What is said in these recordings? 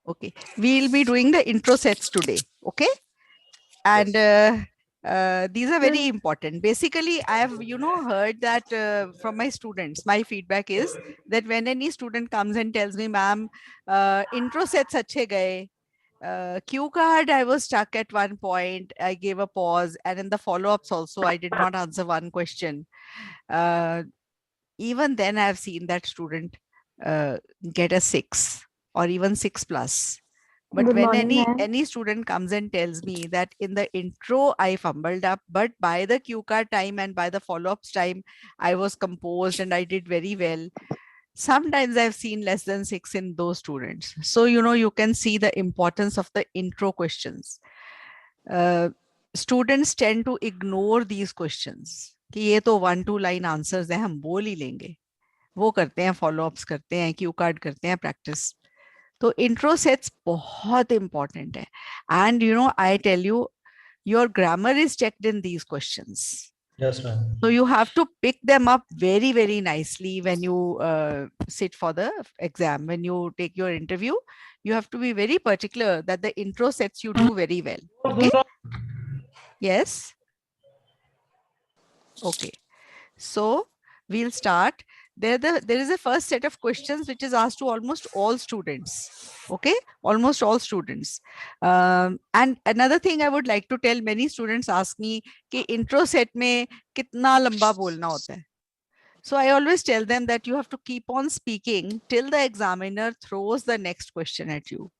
Okay, we'll be doing the intro sets today. Okay, and these are very important. Basically, I have heard that from my students. My feedback is that when any student comes and tells me, "Ma'am, intro sets अच्छे गए." Cue card, I was stuck at one point. I gave a pause, and in the follow-ups also, I did not answer one question. Uh, Even then, I have seen that student get a 6 or even 6 plus. But Good when morning, any ma'am. any student comes and tells me that in the intro I fumbled up, but by the cue card time and by the follow-ups time, I was composed and I did very well. Sometimes I've seen less than 6 in those students. So you can see the importance of the intro questions. Uh, Students tend to ignore these questions कि ये तो 1-2 line answers है, हम बोल ही लेंगे. वो करते हैं, फॉलो अप्स करते हैं, क्यू कार्ड करते हैं, प्रैक्टिस. तो इंट्रो सेट्स बहुत इंपॉर्टेंट है. And I tell you, your grammar is checked in these questions. Yes, ma'am. So you have to pick them up very, very nicely when you sit for the exam. When you take your interview, you have to be very particular that the intro sets you do very well. Okay? Yes? Okay. So we'll start. There is a first set of questions which is asked to almost all students. Okay, almost all students. And another thing I would like to tell, many students ask me कि intro set में कितना लंबा बोलना होता है. So I always tell them that you have to keep on speaking till the examiner throws the next question at you.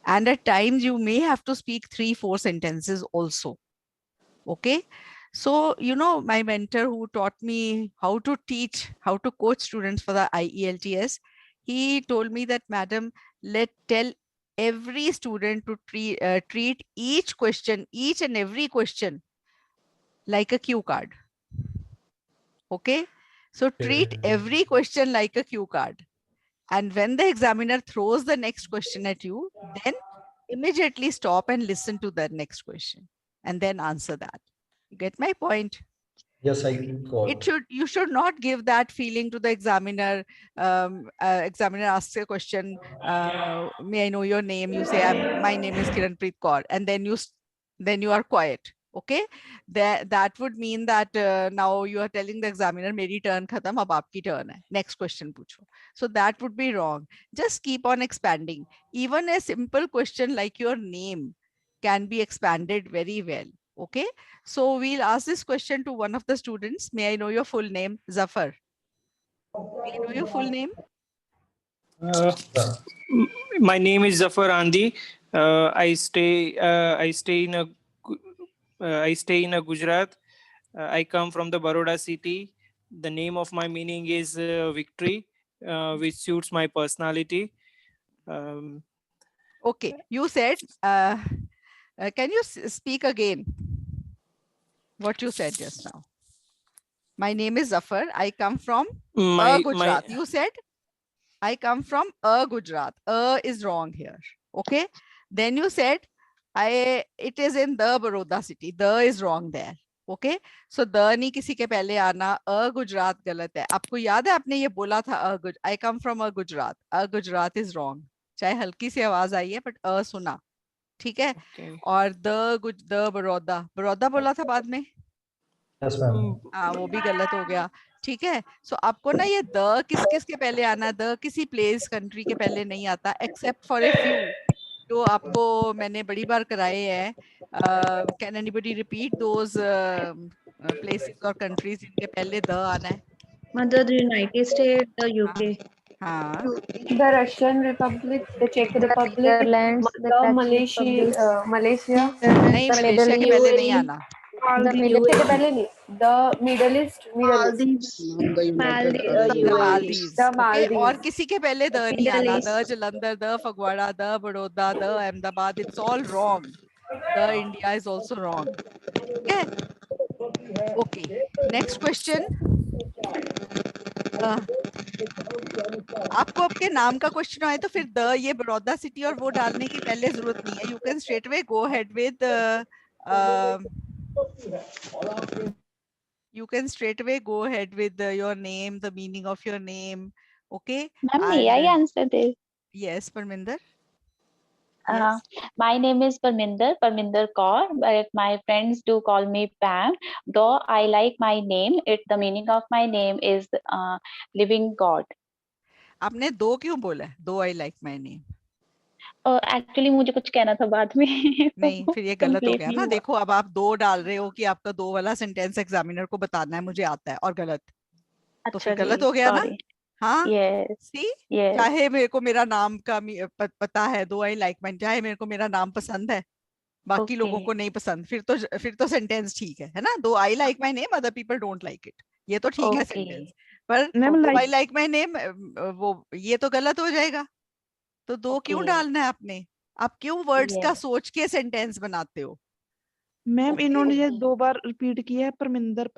And at times you may have to speak 3-4 sentences also. Okay. So, my mentor who taught me how to teach, how to coach students for the IELTS, he told me that, madam, tell every student to treat each question, each and every question like a cue card. Okay. So treat every question like a cue card. And when the examiner throws the next question at you, then immediately stop and listen to the next question and then answer that. You get my point? Yes, I got. You should not give that feeling to the examiner. Examiner asks a question, may I know your name? You say, my name is Kiranpreet Kaur, and then you are quiet. Okay, that would mean that now you are telling the examiner, "Meri turn khatam, ab aapki turn hai. Next question pucho." So that would be wrong. Just keep on expanding. Even a simple question like your name can be expanded very well. Okay, so we'll ask this question to one of the students. May I know your full name? Zafar. May I know your full name? Uh, my name is Zafar Andi. I stay in a Gujarat. I come from the Baroda city. The name of my meaning is victory, which suits my personality. Okay, you said, can you speak again what you said just now? My name is Zafar. I come from Gujarat. You said, I come from Gujarat. Is wrong here. Okay. Then you said, it is in the Baroda city. The is wrong there. Okay. So the नहीं किसी के पहले आना. Gujarat गलत है. आपको याद है आपने ये बोला था I come from Gujarat. Gujarat is wrong. चाहे हल्की सी आवाज आई है, but सुना. ठीक है. Okay. और the बड़ौदा बोला था बाद में. Yes, ma'am. हाँ, वो भी गलत हो गया. ठीक है. सो आपको ना ये द किस किस के पहले आना, द किसी प्लेस कंट्री के पहले नहीं आता, एक्सेप्ट फॉर ए फ्यू जो आपको मैंने बड़ी बार कराए हैं. Can anybody repeat those places और कंट्रीज जिनके पहले द आना है? Mother, the United States, the UK, हाँ, The Russian Republic, the Czech Republic, Netherlands, the the Dutch Malaysia, Republic, Malaysia, नहीं, the मलेशिया Middle के पहले East, नहीं आना. the Malaysia Middle के East, पहले नहीं, the Middle East, Maldives, the UAE, Maldives. the okay. Maldives. और किसी के पहले द नहीं Middle आना. East. The Jalandhar, the Phagwara, the Baroda, the Ahmedabad. It's all wrong. The India is also wrong. Okay. Okay. Next question. आपको आपके नाम का क्वेश्चन आए तो फिर द ये बड़ौदा सिटी और वो डालने की पहले जरूरत नहीं है. You can straight away go ahead with you can straight away go ahead with your name, the meaning of your name. Okay. Ma'am, may I answer this? Yes, Parminder. Yes. My name is Parminder Kaur, but my friends do call me Pam. Though I like my name, the meaning of my name is living God. आपने दो क्यों बोला है? दो I like my name. Actually मुझे कुछ कहना था बाद में. नहीं, फिर ये गलत हो complete गया नहीं ना. हुआ. देखो अब आप दो डाल रहे हो कि आपका दो वाला सेंटेंस एग्जामिनर को बताना है मुझे आता है, और गलत. तो फिर अच्छा गलत जी, हो गया ना. sorry. हाँ. Yes, सी. yes. चाहे मेरे को मेरा नाम का पता है, दो आई लाइक माई, चाहे मेरे को मेरा नाम पसंद है, बाकी लोगों Okay. को नहीं पसंद, फिर तो सेंटेंस ठीक है ना. दो I like my name, other people don't like it, ये तो ठीक है Okay. सेंटेंस. पर मैम दो I like like my name, वो ये तो गलत हो जाएगा. तो दो क्यों Okay. डालना है आपने? आप क्यों वर्ड्स का Yes. सोच के सेंटेंस बनाते हो? Ma'am Okay. इन्होंने ये Okay. 2 बार रिपीट किया है, परमिंदर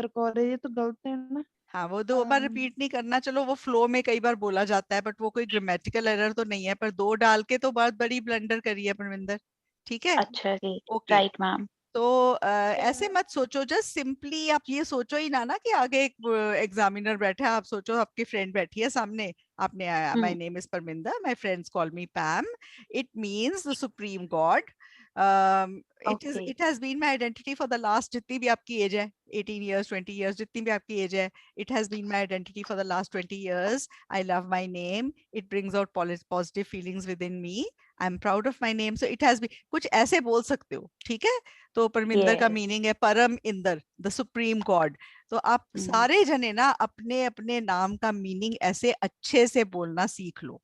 कौर है, ये तो गलत है ना. हाँ, वो दो बार रिपीट नहीं करना. चलो वो फ्लो में कई बार बोला जाता है, बट वो कोई ग्रामेटिकल एरर तो नहीं है. पर दो डाल के तो बहुत बड़ी ब्लंडर करी है परमिंदर. ठीक है. अच्छा जी, ओके. right ma'am. तो ऐसे मत सोचो. जस्ट सिंपली आप ये सोचो ही ना कि आगे एक एग्जामिनर बैठा है. आप सोचो आपकी फ्रेंड बैठी है सामने. आपने आया, my name is Parminder, my friends call me पैम. It means the supreme God. it has been my identity for the last, जितनी भी आपकी एज है, 18 years 20 years, जितनी भी आपकी एज है, it has been my identity for the last 20 years. I love my name. It brings out positive feelings within me. I'm proud of my name. So it has been, कुछ ऐसे बोल सकते हो. ठीक है. तो परमिंदर का Yes. मीनिंग है परम इंदर, द सुप्रीम गॉड. तो आप सारे जने ना अपने अपने नाम का मीनिंग ऐसे अच्छे से बोलना सीख लो.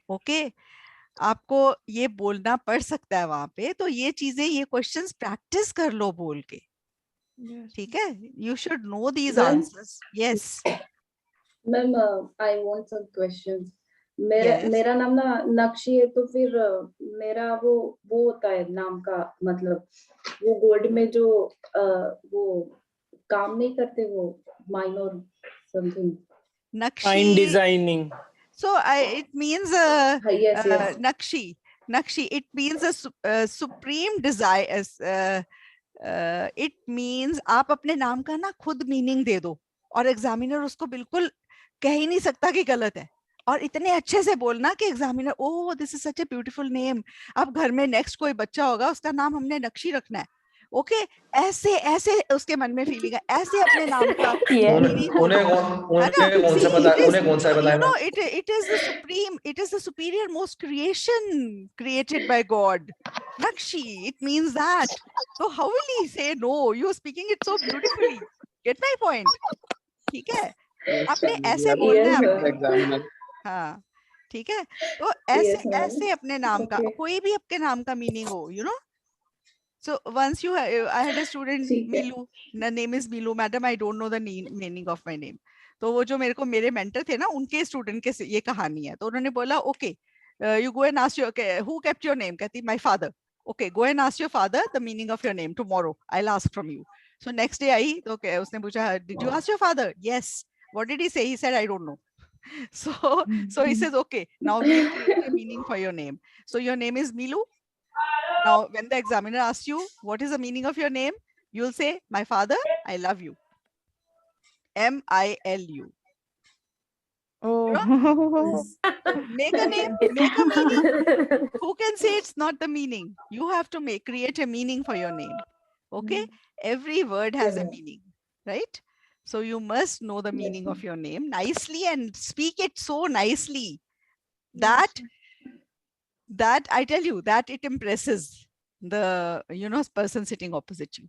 ओके. आपको ये बोलना पड़ सकता है वहां पे, तो ये चीजें, ये क्वेश्चंस प्रैक्टिस कर लो बोल के. ठीक है. You should know these Ma'am? Answers. Yes. Ma'am I want some questions. मेरा Yes. मेरा नाम ना नक्शी है, तो फिर मेरा वो होता है नाम का मतलब, वो गोल्ड में जो वो काम नहीं करते, वो minor something. Fine नक्शी. designing. So it means yes, yes. Nakshi. It means a supreme desire. It means आप अपने नाम का ना खुद मीनिंग दे दो, और एग्जामिनर उसको बिल्कुल कह ही नहीं सकता कि गलत है. और इतने अच्छे से बोलना कि examiner, oh this is such a beautiful name. अब घर में नेक्स्ट कोई बच्चा होगा, उसका नाम हमने नक्शी रखना है. ओके. ऐसे ऐसे उसके मन में फीलिंग है, ऐसे अपने नाम का Yes. meaning हो. उन्हें कौन सा पता, उन्हें कौन सा बताया You know, ma'am? it is the supreme, it is the superior most creation created by God. Nakshi, it means that. So how will he say no? You are speaking it so beautifully. Get my point? ठीक है. आपने ऐसे बोलना है Yes, अपने. हाँ, ठीक है. तो ऐसे Yes, ma'am. ऐसे अपने नाम का, Okay. कोई भी आपके नाम का मीनिंग हो, you know. So once I had a student, ठीक है. Milu. The name is Milu. Madam, I don't know the meaning of my name. तो वो जो मेरे मेंटर थे ना, उनके स्टूडेंट के ये कहानी है. तो उन्होंने बोला, okay, you go and ask your, who kept your name? कहती, my father. Okay, go and ask your father the meaning of your name tomorrow. I'll ask from you. So next day आई, तो उसने पूछा, did you ask your father? Yes. What did he say? He said, I don't know. So he says, okay, now we'll create a meaning for your name. So your name is Milu. Now, when the examiner asks you, what is the meaning of your name? You'll say, my father, I love you. M-I-L-U. Oh. Make a name, make a meaning. Who can say it's not the meaning? You have to create a meaning for your name. Okay? Every word has a meaning, right? So you must know the meaning of your name nicely and speak it so nicely that I tell you that it impresses the person sitting opposite you.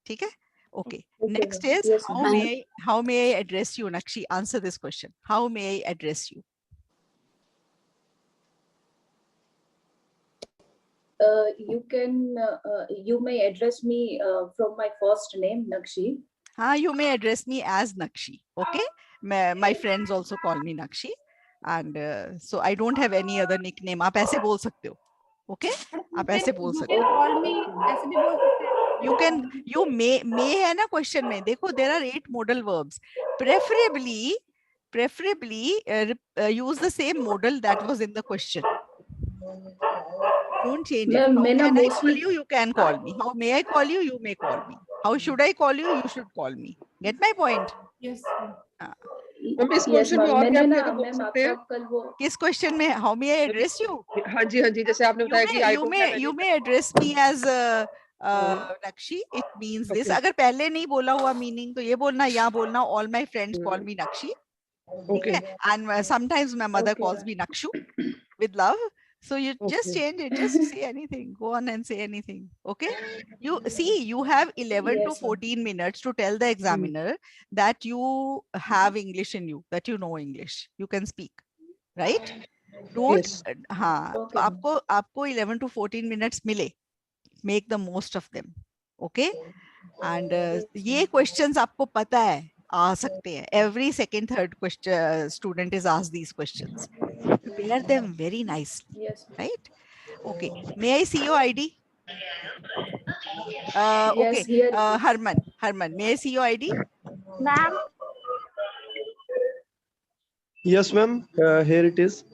ठीक है? Okay. Next is, Yes, how may I address you? Nakshi, answer this question. How may I address you? You may address me from my first name, Nakshi. You may address me as Nakshi. Okay. My friends also call me Nakshi. And so I don't have any other nickname. आप ऐसे बोल सकते हो. Okay. आप ऐसे बोल सकते हो. Call me, ऐसे भी बोल सकते हैं. You may है ना question में. देखो, there are 8 modal verbs. Preferably use the same modal that was in the question. Don't change it. How can I call you? You can call me. How may I call you? You may call me. How should I call you? You should call me. Get my point? Yes. Ma'am इस Yes, question में ma'am. और मैंने क्या ना क्या बोल ma'am सकते हैं? आपका कल वो किस क्वेश्चन में? How may I address you? हाँ जी, जैसे आपने बताया कि I don't have you any. may address me as Nakshi. It means this. Okay. अगर पहले नहीं बोला हुआ मीनिंग तो ये बोलना, या बोलना all my friends call me Nakshi. ठीक Okay. है? And sometimes my mother Okay, calls ma'am. me Nakshu with love. So you just Okay. change it. Just say anything. Go on and say anything. Okay? You see, you have 11 to Yes, ma'am. 14 minutes to tell the examiner that you have English in you, that you know English. You can speak, right? Don't. Yes. हाँ, तो Okay, ma'am. आपको 11 to 14 minutes मिले. Make the most of them. Okay? And ये questions आपको पता है आ सकते हैं. Every second, third question student is asked these questions. Prepare them very nicely, Yes, ma'am. right? Okay. May I see your ID? Yes, Okay. here it is. Harman, may I see your ID? Ma'am, Yes, ma'am. Here it is.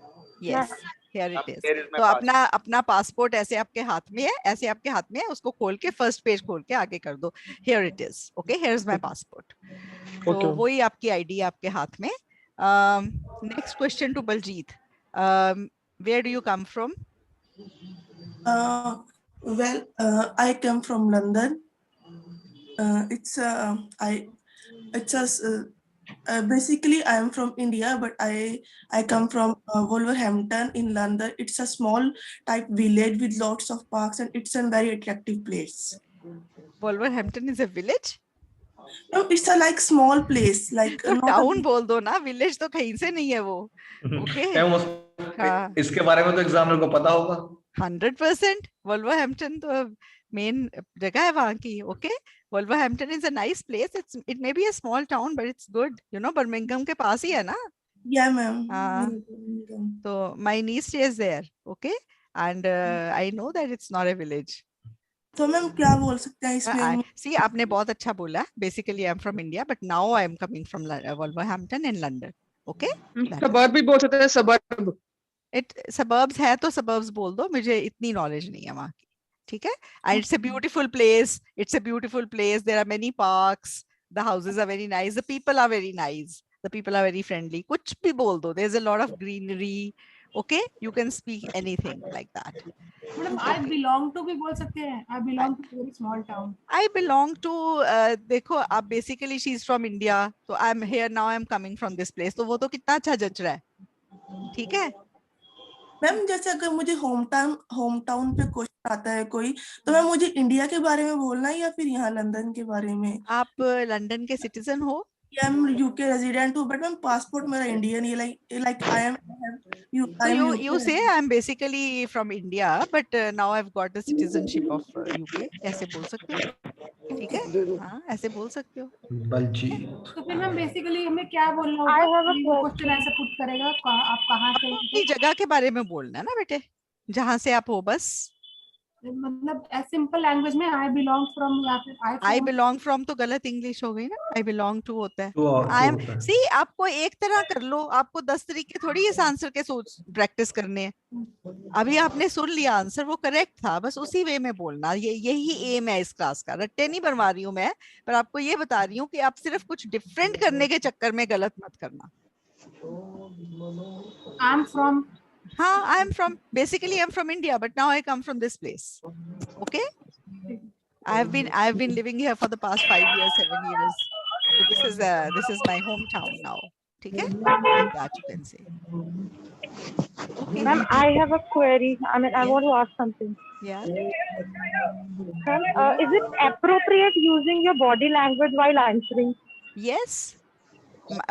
Yes, here it is. Here is my तो अपना passport ऐसे आपके हाथ में है, ऐसे आपके हाथ में है, उसको खोल के फर्स्ट पेज खोल के आगे कर दो. Here it is. Okay, here is my passport. तो Okay. वही आपकी आईडी आपके हाथ में. Next question to Baljeet. Where do you come from? I come from London. Basically I am from India, but I come from Wolverhampton in London. It's a small type village with lots of parks, and it's a very attractive place. Wolverhampton is a village? No, it's a like small place, like तो not a town बोल दो ना, village तो कहीं से नहीं है वो. Okay. हाँ. इसके बारे में तो एग्जामिनर को पता होगा. 100%. Wolverhampton तो मेन जगह है वहाँ की. Okay. Wolverhampton is a nice place. It may be a small town, but it's good. You know, Birmingham के पास ही है ना. Yeah, ma'am. हाँ. तो my niece stays there. Okay. And I know that it's not a village. तो ma'am क्या बोल सकते हैं इसमें? See, आपने बहुत अच्छा बोला. Basically, I'm from India, but now I'm coming from Wolverhampton in London. Okay? Suburb भी बोल सकते हैं, suburb. Suburbs है तो suburbs बोल दो. मुझे इतनी knowledge नहीं है वहाँ की. ठीक है? And it's a beautiful place. It's a beautiful place. There are many parks. The houses are very nice. The people are very nice. The people are very friendly. कुछ भी बोल दो. There's a lot of greenery. Okay? You can speak anything like that. madam, I belong to भी बोल सकते हैं. I belong to a very small town. I belong to देखो आप basically she's from India, so I'm here now. I'm coming from this place. तो वो तो कितना अच्छा जच रहा है. ठीक है? मैम जैसे अगर मुझे होम टाउन पे क्वेश्चन आता है कोई, तो मैम मुझे इंडिया के बारे में बोलना है या फिर यहाँ लंदन के बारे में? आप लंदन के सिटीजन हो? Yeah, I'm UK resident हूँ, but मैम पासपोर्ट मेरा इंडियन है. Like you say I'm basically from India, but now I've got the citizenship of UK. ऐसे बोल सकते हो? ठीक है? हाँ, ऐसे बोल सकते हो. बलजीत. तो फिर मैम बेसिकली हमें क्या बोलना होगा? क्वेश्चन ऐसे पुट करेगा, आप कहाँ से हो? अपनी जगह के बारे में बोलना है ना बेटे, जहाँ से आप हो बस. मतलब सिंपल लैंग्वेज में I belong from या फिर I belong from तो गलत इंग्लिश हो गई ना. I belong to होता है. I am. See, आपको एक तरह कर लो, आपको 10 तरीके थोड़ी इस आंसर के सोच प्रैक्टिस करने हैं. अभी आपने सुन लिया आंसर, वो करेक्ट था, बस उसी वे में बोलना. यही एम है इस क्लास का. रट्टे नहीं बनवा रही हूँ मैं, पर आपको ये बता रही हूँ कि आप सिर्फ कुछ डिफरेंट करने के चक्कर में गलत मत करना. I'm from हाँ, basically I'm from India, but now I come from this place. Okay? I've been living here for the past 5 years, 7 years. So this is my hometown now. ठीक है? Like that you can say. Okay. Ma'am, I have a query. I want to ask something. Yeah. Ma'am, is it appropriate using your body language while answering? Yes.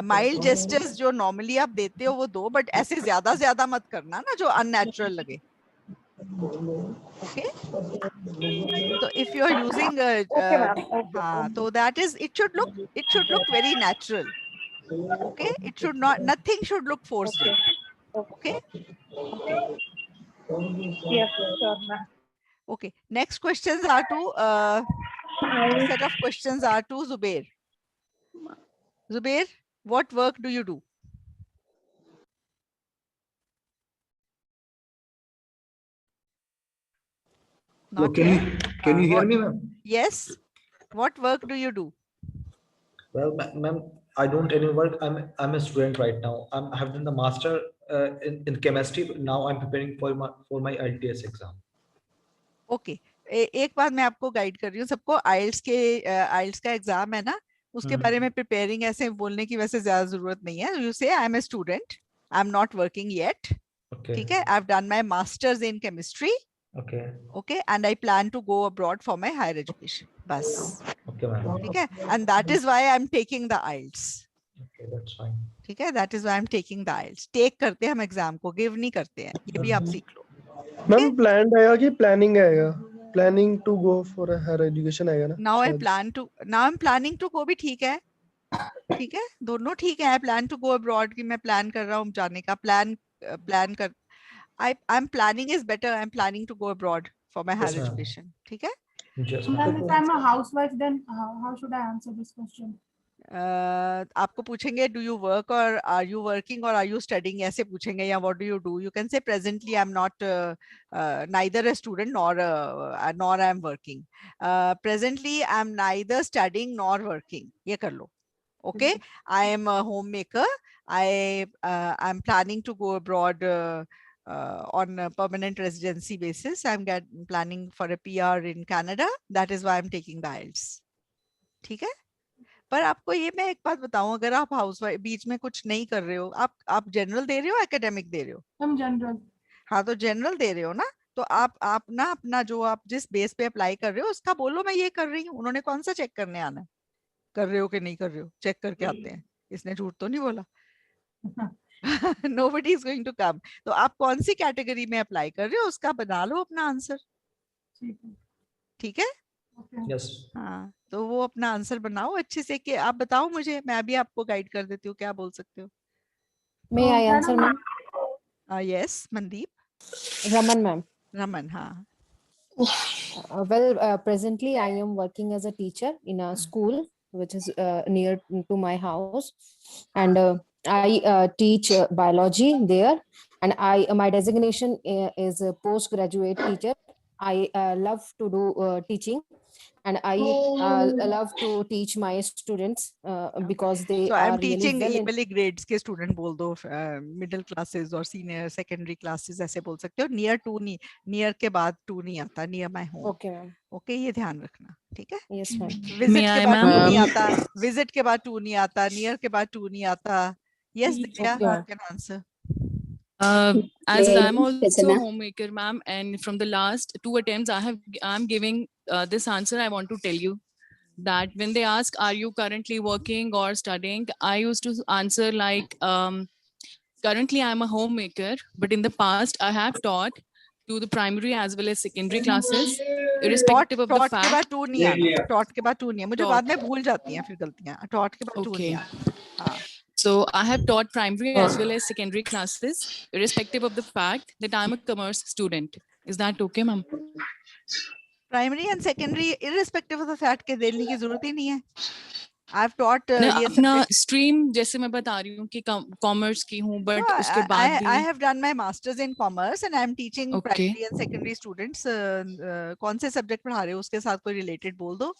Mild gestures जो normally आप देते हो वो दो, but ऐसे ज्यादा मत करना ना जो अननेचुरल लगे. ओके? तो इफ यू आर यूजिंग हाँ, तो that is it should look very natural. Okay? It should not, nothing should look forced. Okay? Yes, sure, ma'am. Okay, next questions are to set of questions are to Zubair. Zubair, what work do you do? Well, can you hear me, ma'am? Yes. What work do you do? Well, ma'am, I don't any work. I'm a student right now. I have done the master in chemistry. Now I'm preparing for my IELTS exam. Okay एक बात मैं आपको guide कर रही हूँ सबको, आइल्स का exam है ना, उसके बारे में प्रिपेयरिंग ऐसे बोलने की वैसे ज्यादा जरूरत नहीं है. You say I am a student, I am not working yet. ठीक है, I have done my masters in chemistry. Okay and I plan to go abroad for my higher education. बस. ठीक है, and that is why I am taking the IELTS. ठीक है, that is why I am taking the IELTS. Take करते हैं हम exam को, give नहीं करते हैं. ये भी आप सीख लो. मैम प्लान्ड आएगा कि प्लानिंग आएगा? Planning to go for higher education आएगा ना? Now I am planning to go भी ठीक है. ठीक है, दोनों ठीक है. I plan to go abroad कि मैं प्लान कर रहा हूँ जाने का. प्लान कर I am planning is better. I am planning to go abroad for my higher education. ठीक है. Ma'am, if I'm a housewife, then how should I answer this question? आपको पूछेंगे डू यू वर्क और are you working और are you studying, ऐसे पूछेंगे, या what do you do. You can say presently I am not neither a student nor I am working. Presently I am neither studying nor working. ये कर लो. Okay, I am a homemaker. I am planning to go abroad on a permanent residency basis. I'm planning for a PR in Canada. That is why I'm taking the IELTS. ठीक है. पर आपको ये मैं एक बात बताऊं, अगर आप हाउसवाइफ बीच में कुछ नहीं कर रहे हो, आप जनरल दे रहे हो, एकेडमिक दे रहे हो? हम जनरल. हाँ, तो जनरल दे रहे हो ना, तो आप ना अपना जो आप जिस बेस पे अप्लाई कर रहे हो उसका बोलो मैं ये कर रही हूँ. उन्होंने कौन सा चेक करने आना है? कर रहे हो कि नहीं कर रहे हो, चेक करके आते हैं. इसने झूठ तो नहीं बोला. Nobody is going to come. तो आप कौन सी कैटेगरी में अप्लाई कर रहे हो उसका बना लो अपना आंसर. ठीक है. यस. हाँ, तो वो अपना आंसर बनाओ अच्छे से. कि आप बताओ मुझे, मैं भी आपको गाइड कर देती हूँ. क्या बोल सकते हो? May I answer, ma'am? Yes, Mandeep. Raman, ma'am. Raman, हाँ. Presently I am working as a teacher in a school which is near to my house, and I teach biology there, and my designation is a postgraduate teacher. I love to do teaching, and I love to teach my students because they So are I'm really teaching well. ये वाले grades के student बोल दो, middle classes और senior secondary classes ऐसे बोल सकते हो. near to नहीं, near के बाद to नहीं आता, near my home. Okay, ma'am. Okay, ये ध्यान रखना. ठीक है. Yes, ma'am. Visit के बाद to नहीं आता, visit के बाद to नहीं आता, near के बाद to नहीं आता. Yes, Divya, you can answer. As I'm also a homemaker, ma'am, and from the last 2 attempts I'm giving this answer. I want to tell you that when they ask, are you currently working or studying, I used to answer like, currently I'm a homemaker, but in the past I have taught to the primary as well as secondary classes, irrespective of the fact. के बाद to नहीं आना. Taught के बाद to नहीं है. मुझे बाद में भूल जाती हैं फिर गलतियां. टॉट के बाद टू नहीं आना. हाँ. So I have taught primary as well as secondary classes, irrespective of the fact that I'm a commerce student. Is that okay, ma'am? Primary and secondary, irrespective of the fact के देने की जरूरत ही नहीं है. I've taught अपना stream जैसे मैं बता रही हूँ कि commerce की हूँ, but उसके बाद भी I have done my masters in commerce and I'm teaching primary and secondary students. कौन से subject पढ़ा रहे हो उसके साथ कोई related बोल दो.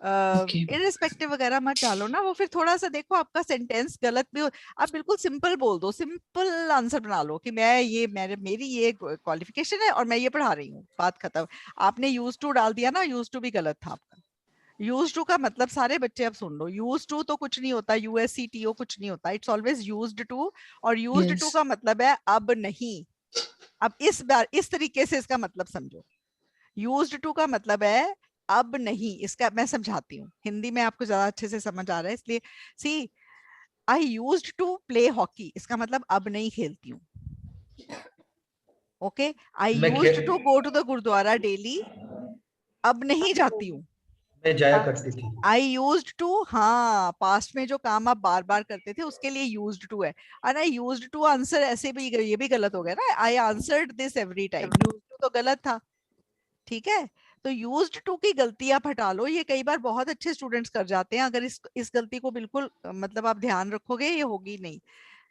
इररिस्पेक्टिव वगैरह मत डालो ना. वो फिर थोड़ा सा देखो आपका सेंटेंस गलत भी हो, आप बिल्कुल सिंपल बोल दो. सिंपल आंसर बना लो कि मैं ये मेरी ये क्वालिफिकेशन है और मैं ये पढ़ा रही हूँ. बात खत्म. आपने यूज टू डाल दिया ना, यूज टू भी गलत था आपका. यूज टू का मतलब सारे बच्चे अब सुन लो, यूज टू तो कुछ नहीं होता, USCTO कुछ नहीं होता. इट्स ऑलवेज यूज्ड टू, और यूज्ड टू का मतलब है अब नहीं. अब इस बार इस तरीके से इसका मतलब समझो. यूज्ड टू का मतलब है अब नहीं. इसका मैं समझाती हूँ हिंदी में, आपको ज्यादा अच्छे से समझ आ रहा है इसलिए. See, I used to play hockey, इसका मतलब अब नहीं खेलती हूँ. Okay, I used to go to the gurdwara daily, अब नहीं जाती हूँ. मैं जाया करती थी. आई यूज्ड टू, हाँ, पास्ट में जो काम आप बार बार करते थे उसके लिए यूज्ड टू है. और आई यूज्ड टू आंसर ऐसे भी, ये भी गलत हो गया ना. I answered this every time, used to तो गलत था. ठीक है, तो यूज्ड टू की गलती आप हटा लो. ये कई बार बहुत अच्छे स्टूडेंट्स कर जाते हैं. अगर इस गलती को बिल्कुल मतलब आप ध्यान रखोगे ये होगी नहीं.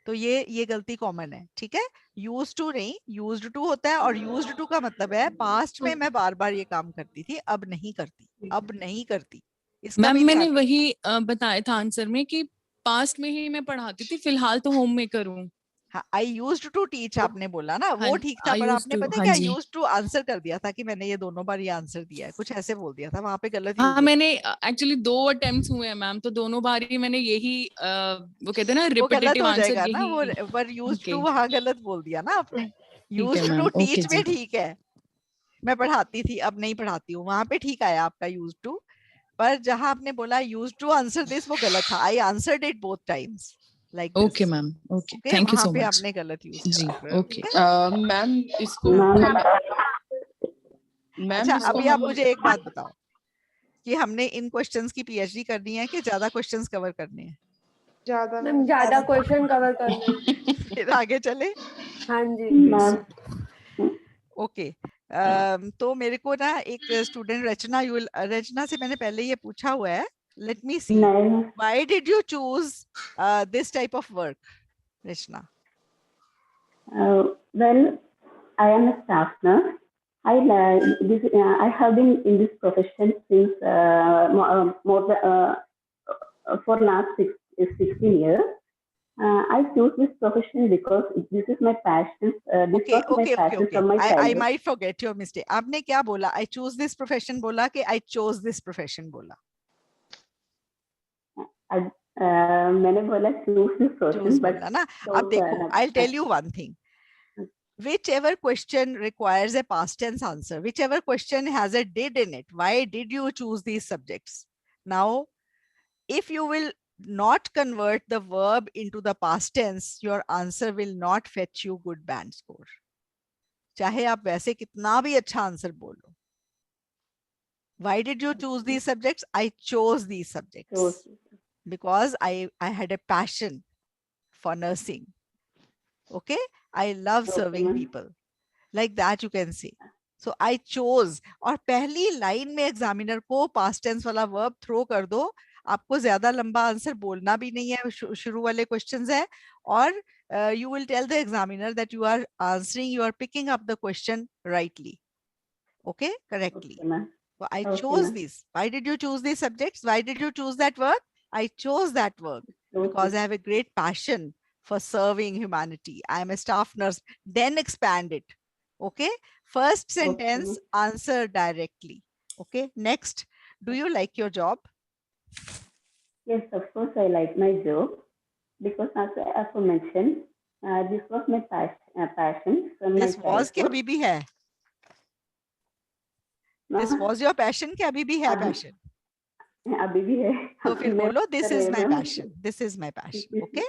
तो ये गलती कॉमन है. ठीक है, यूज्ड टू नहीं, यूज्ड टू होता है. और यूज्ड टू का मतलब है पास्ट में मैं बार बार ये काम करती थी, अब नहीं करती. अब नहीं करती. मैम मैंने वही बताया था आंसर में कि पास्ट में ही मैं पढ़ाती थी, फिलहाल तो होम मेकर हूँ। हाँ, I used to teach आपने बोला ना, वो ठीक था, I पर used आपने to, पता है हाँ क्या जी। used to आंसर कर दिया था कि मैंने ये दोनों बार ये आंसर दिया है, कुछ ऐसे बोल दिया था, वहां पे गलत हाँ यूज मैंने एक्चुअली 2 अटेम्प्ट्स हुए हैं मैम, तो दोनों बार ही मैंने यही वो कहते हैं ना वो गलत रिपीटेटिव हो आंसर जाएगा ना, यही। वो पर used ओके to वहां गलत बोल दिया ना आपने। ठीक है used ma'am, to okay teach में जी। ठीक है, मैं पढ़ाती थी, अब नहीं पढ़ाती हूँ, वहां पे ठीक आया आपका used to, पर जहां आपने बोला used to answer this वो गलत था। I answered it both times like this. Okay ma'am, okay, Okay, thank you वहां सो पे मच आपने गलत यूज जी। करा। ओके ठीक है? मैम इसको मैम अच्छा, इसको अभी आप हम मुझे एक बात बताओ कि हमने इन क्वेश्चंस की पीएचडी करनी है कि ज्यादा क्वेश्चंस कवर करने हैं? ज्यादा मैम ज्यादा क्वेश्चन कवर करना है। फिर आगे चले। हाँ जी। ओके, तो मेरे को ना एक स्टूडेंट रचना, रचना से मैंने पहले ये पूछा हुआ है, let me see, why did you choose this type of work, Rachna? Well, I am a staff nurse. I have been in this profession since more than for last 16 years. I choose this profession because this is my passion. This was my passion from my I childhood. might forget your mistake. आपने क्या बोला? I choose this profession बोला कि I chose this profession बोला? मैंने बोला choose this profession, but बोला ना? अब देखो, I'll tell you one thing. Whichever question requires a past tense answer, whichever question has a did in it, why did you choose these subjects? Now, if you will not convert the verb into the past tense, your answer will not fetch you good band score. चाहे आप वैसे कितना भी अच्छा answer बोलो. Why did you choose these subjects? I chose these subjects because I had a passion for nursing. Okay, I love serving people. Like that you can say. So I chose. और पहली line में examiner को past tense वाला verb throw कर दो, आपको ज्यादा लंबा आंसर बोलना भी नहीं है, शुरू वाले क्वेश्चंस है, और you will tell the examiner that you are answering, you are picking up the question rightly. Okay, correctly. So I chose these. Why did you choose these subjects? Why did you choose that work? I chose that work because I have a great passion for serving humanity. I am a staff nurse. Then expand it. Okay. First sentence, answer directly. Okay. Next, do you like your job? Yes, of course, I like my job because as I mentioned, this was my passion from this my was क्या childhood. अभी भी है? This was your passion क्या अभी भी है passion? अभी भी है. तो फिर बोलो, this is my passion. This is my passion. Okay.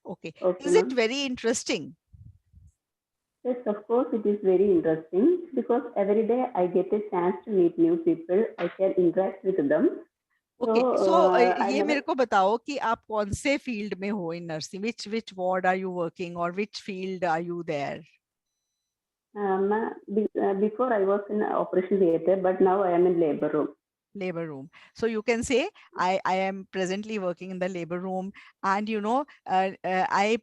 Okay. Is it very interesting? Yes, of course, it is very interesting because every day I get a chance to meet new people. I can interact with them. Okay, so ये मेरे को बताओ कि आप कौन से field में हो in nursing? Which ward are you working or which field are you there? Before I was in operation theater, but now I am in labor room. Labor room. So you can say I am presently working in the labor room, and you know I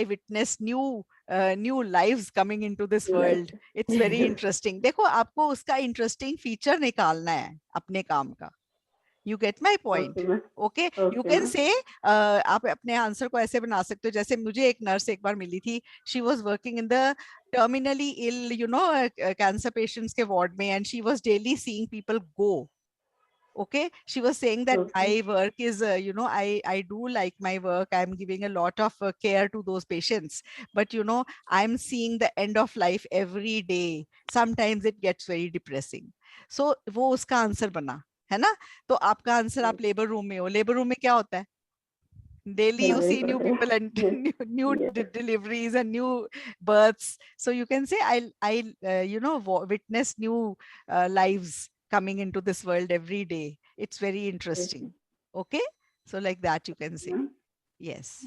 witness new lives coming into this world. It's very interesting. देखो आपको उसका interesting feature निकालना है अपने काम का. You get my point? Okay. You can say आप अपने आंसर को ऐसे बना सकते हो, जैसे मुझे एक नर्स एक बार मिली थी. She was working in the terminally ill, you know, cancer patients के ward में, and she was daily seeing people go. Okay, she was saying that my work is, you know, I do like my work. I'm giving a lot of care to those patients, but you know, I'm seeing the end of life every day. Sometimes it gets very depressing. So वो उसका answer बना है ना. तो आपका answer, आप labour room में हो. लेबर रूम में क्या होता है? Daily you see new people and new deliveries and new births. So you can say I you know, witness new lives coming into this world every day. It's very interesting. Okay, so like that you can say. Yes,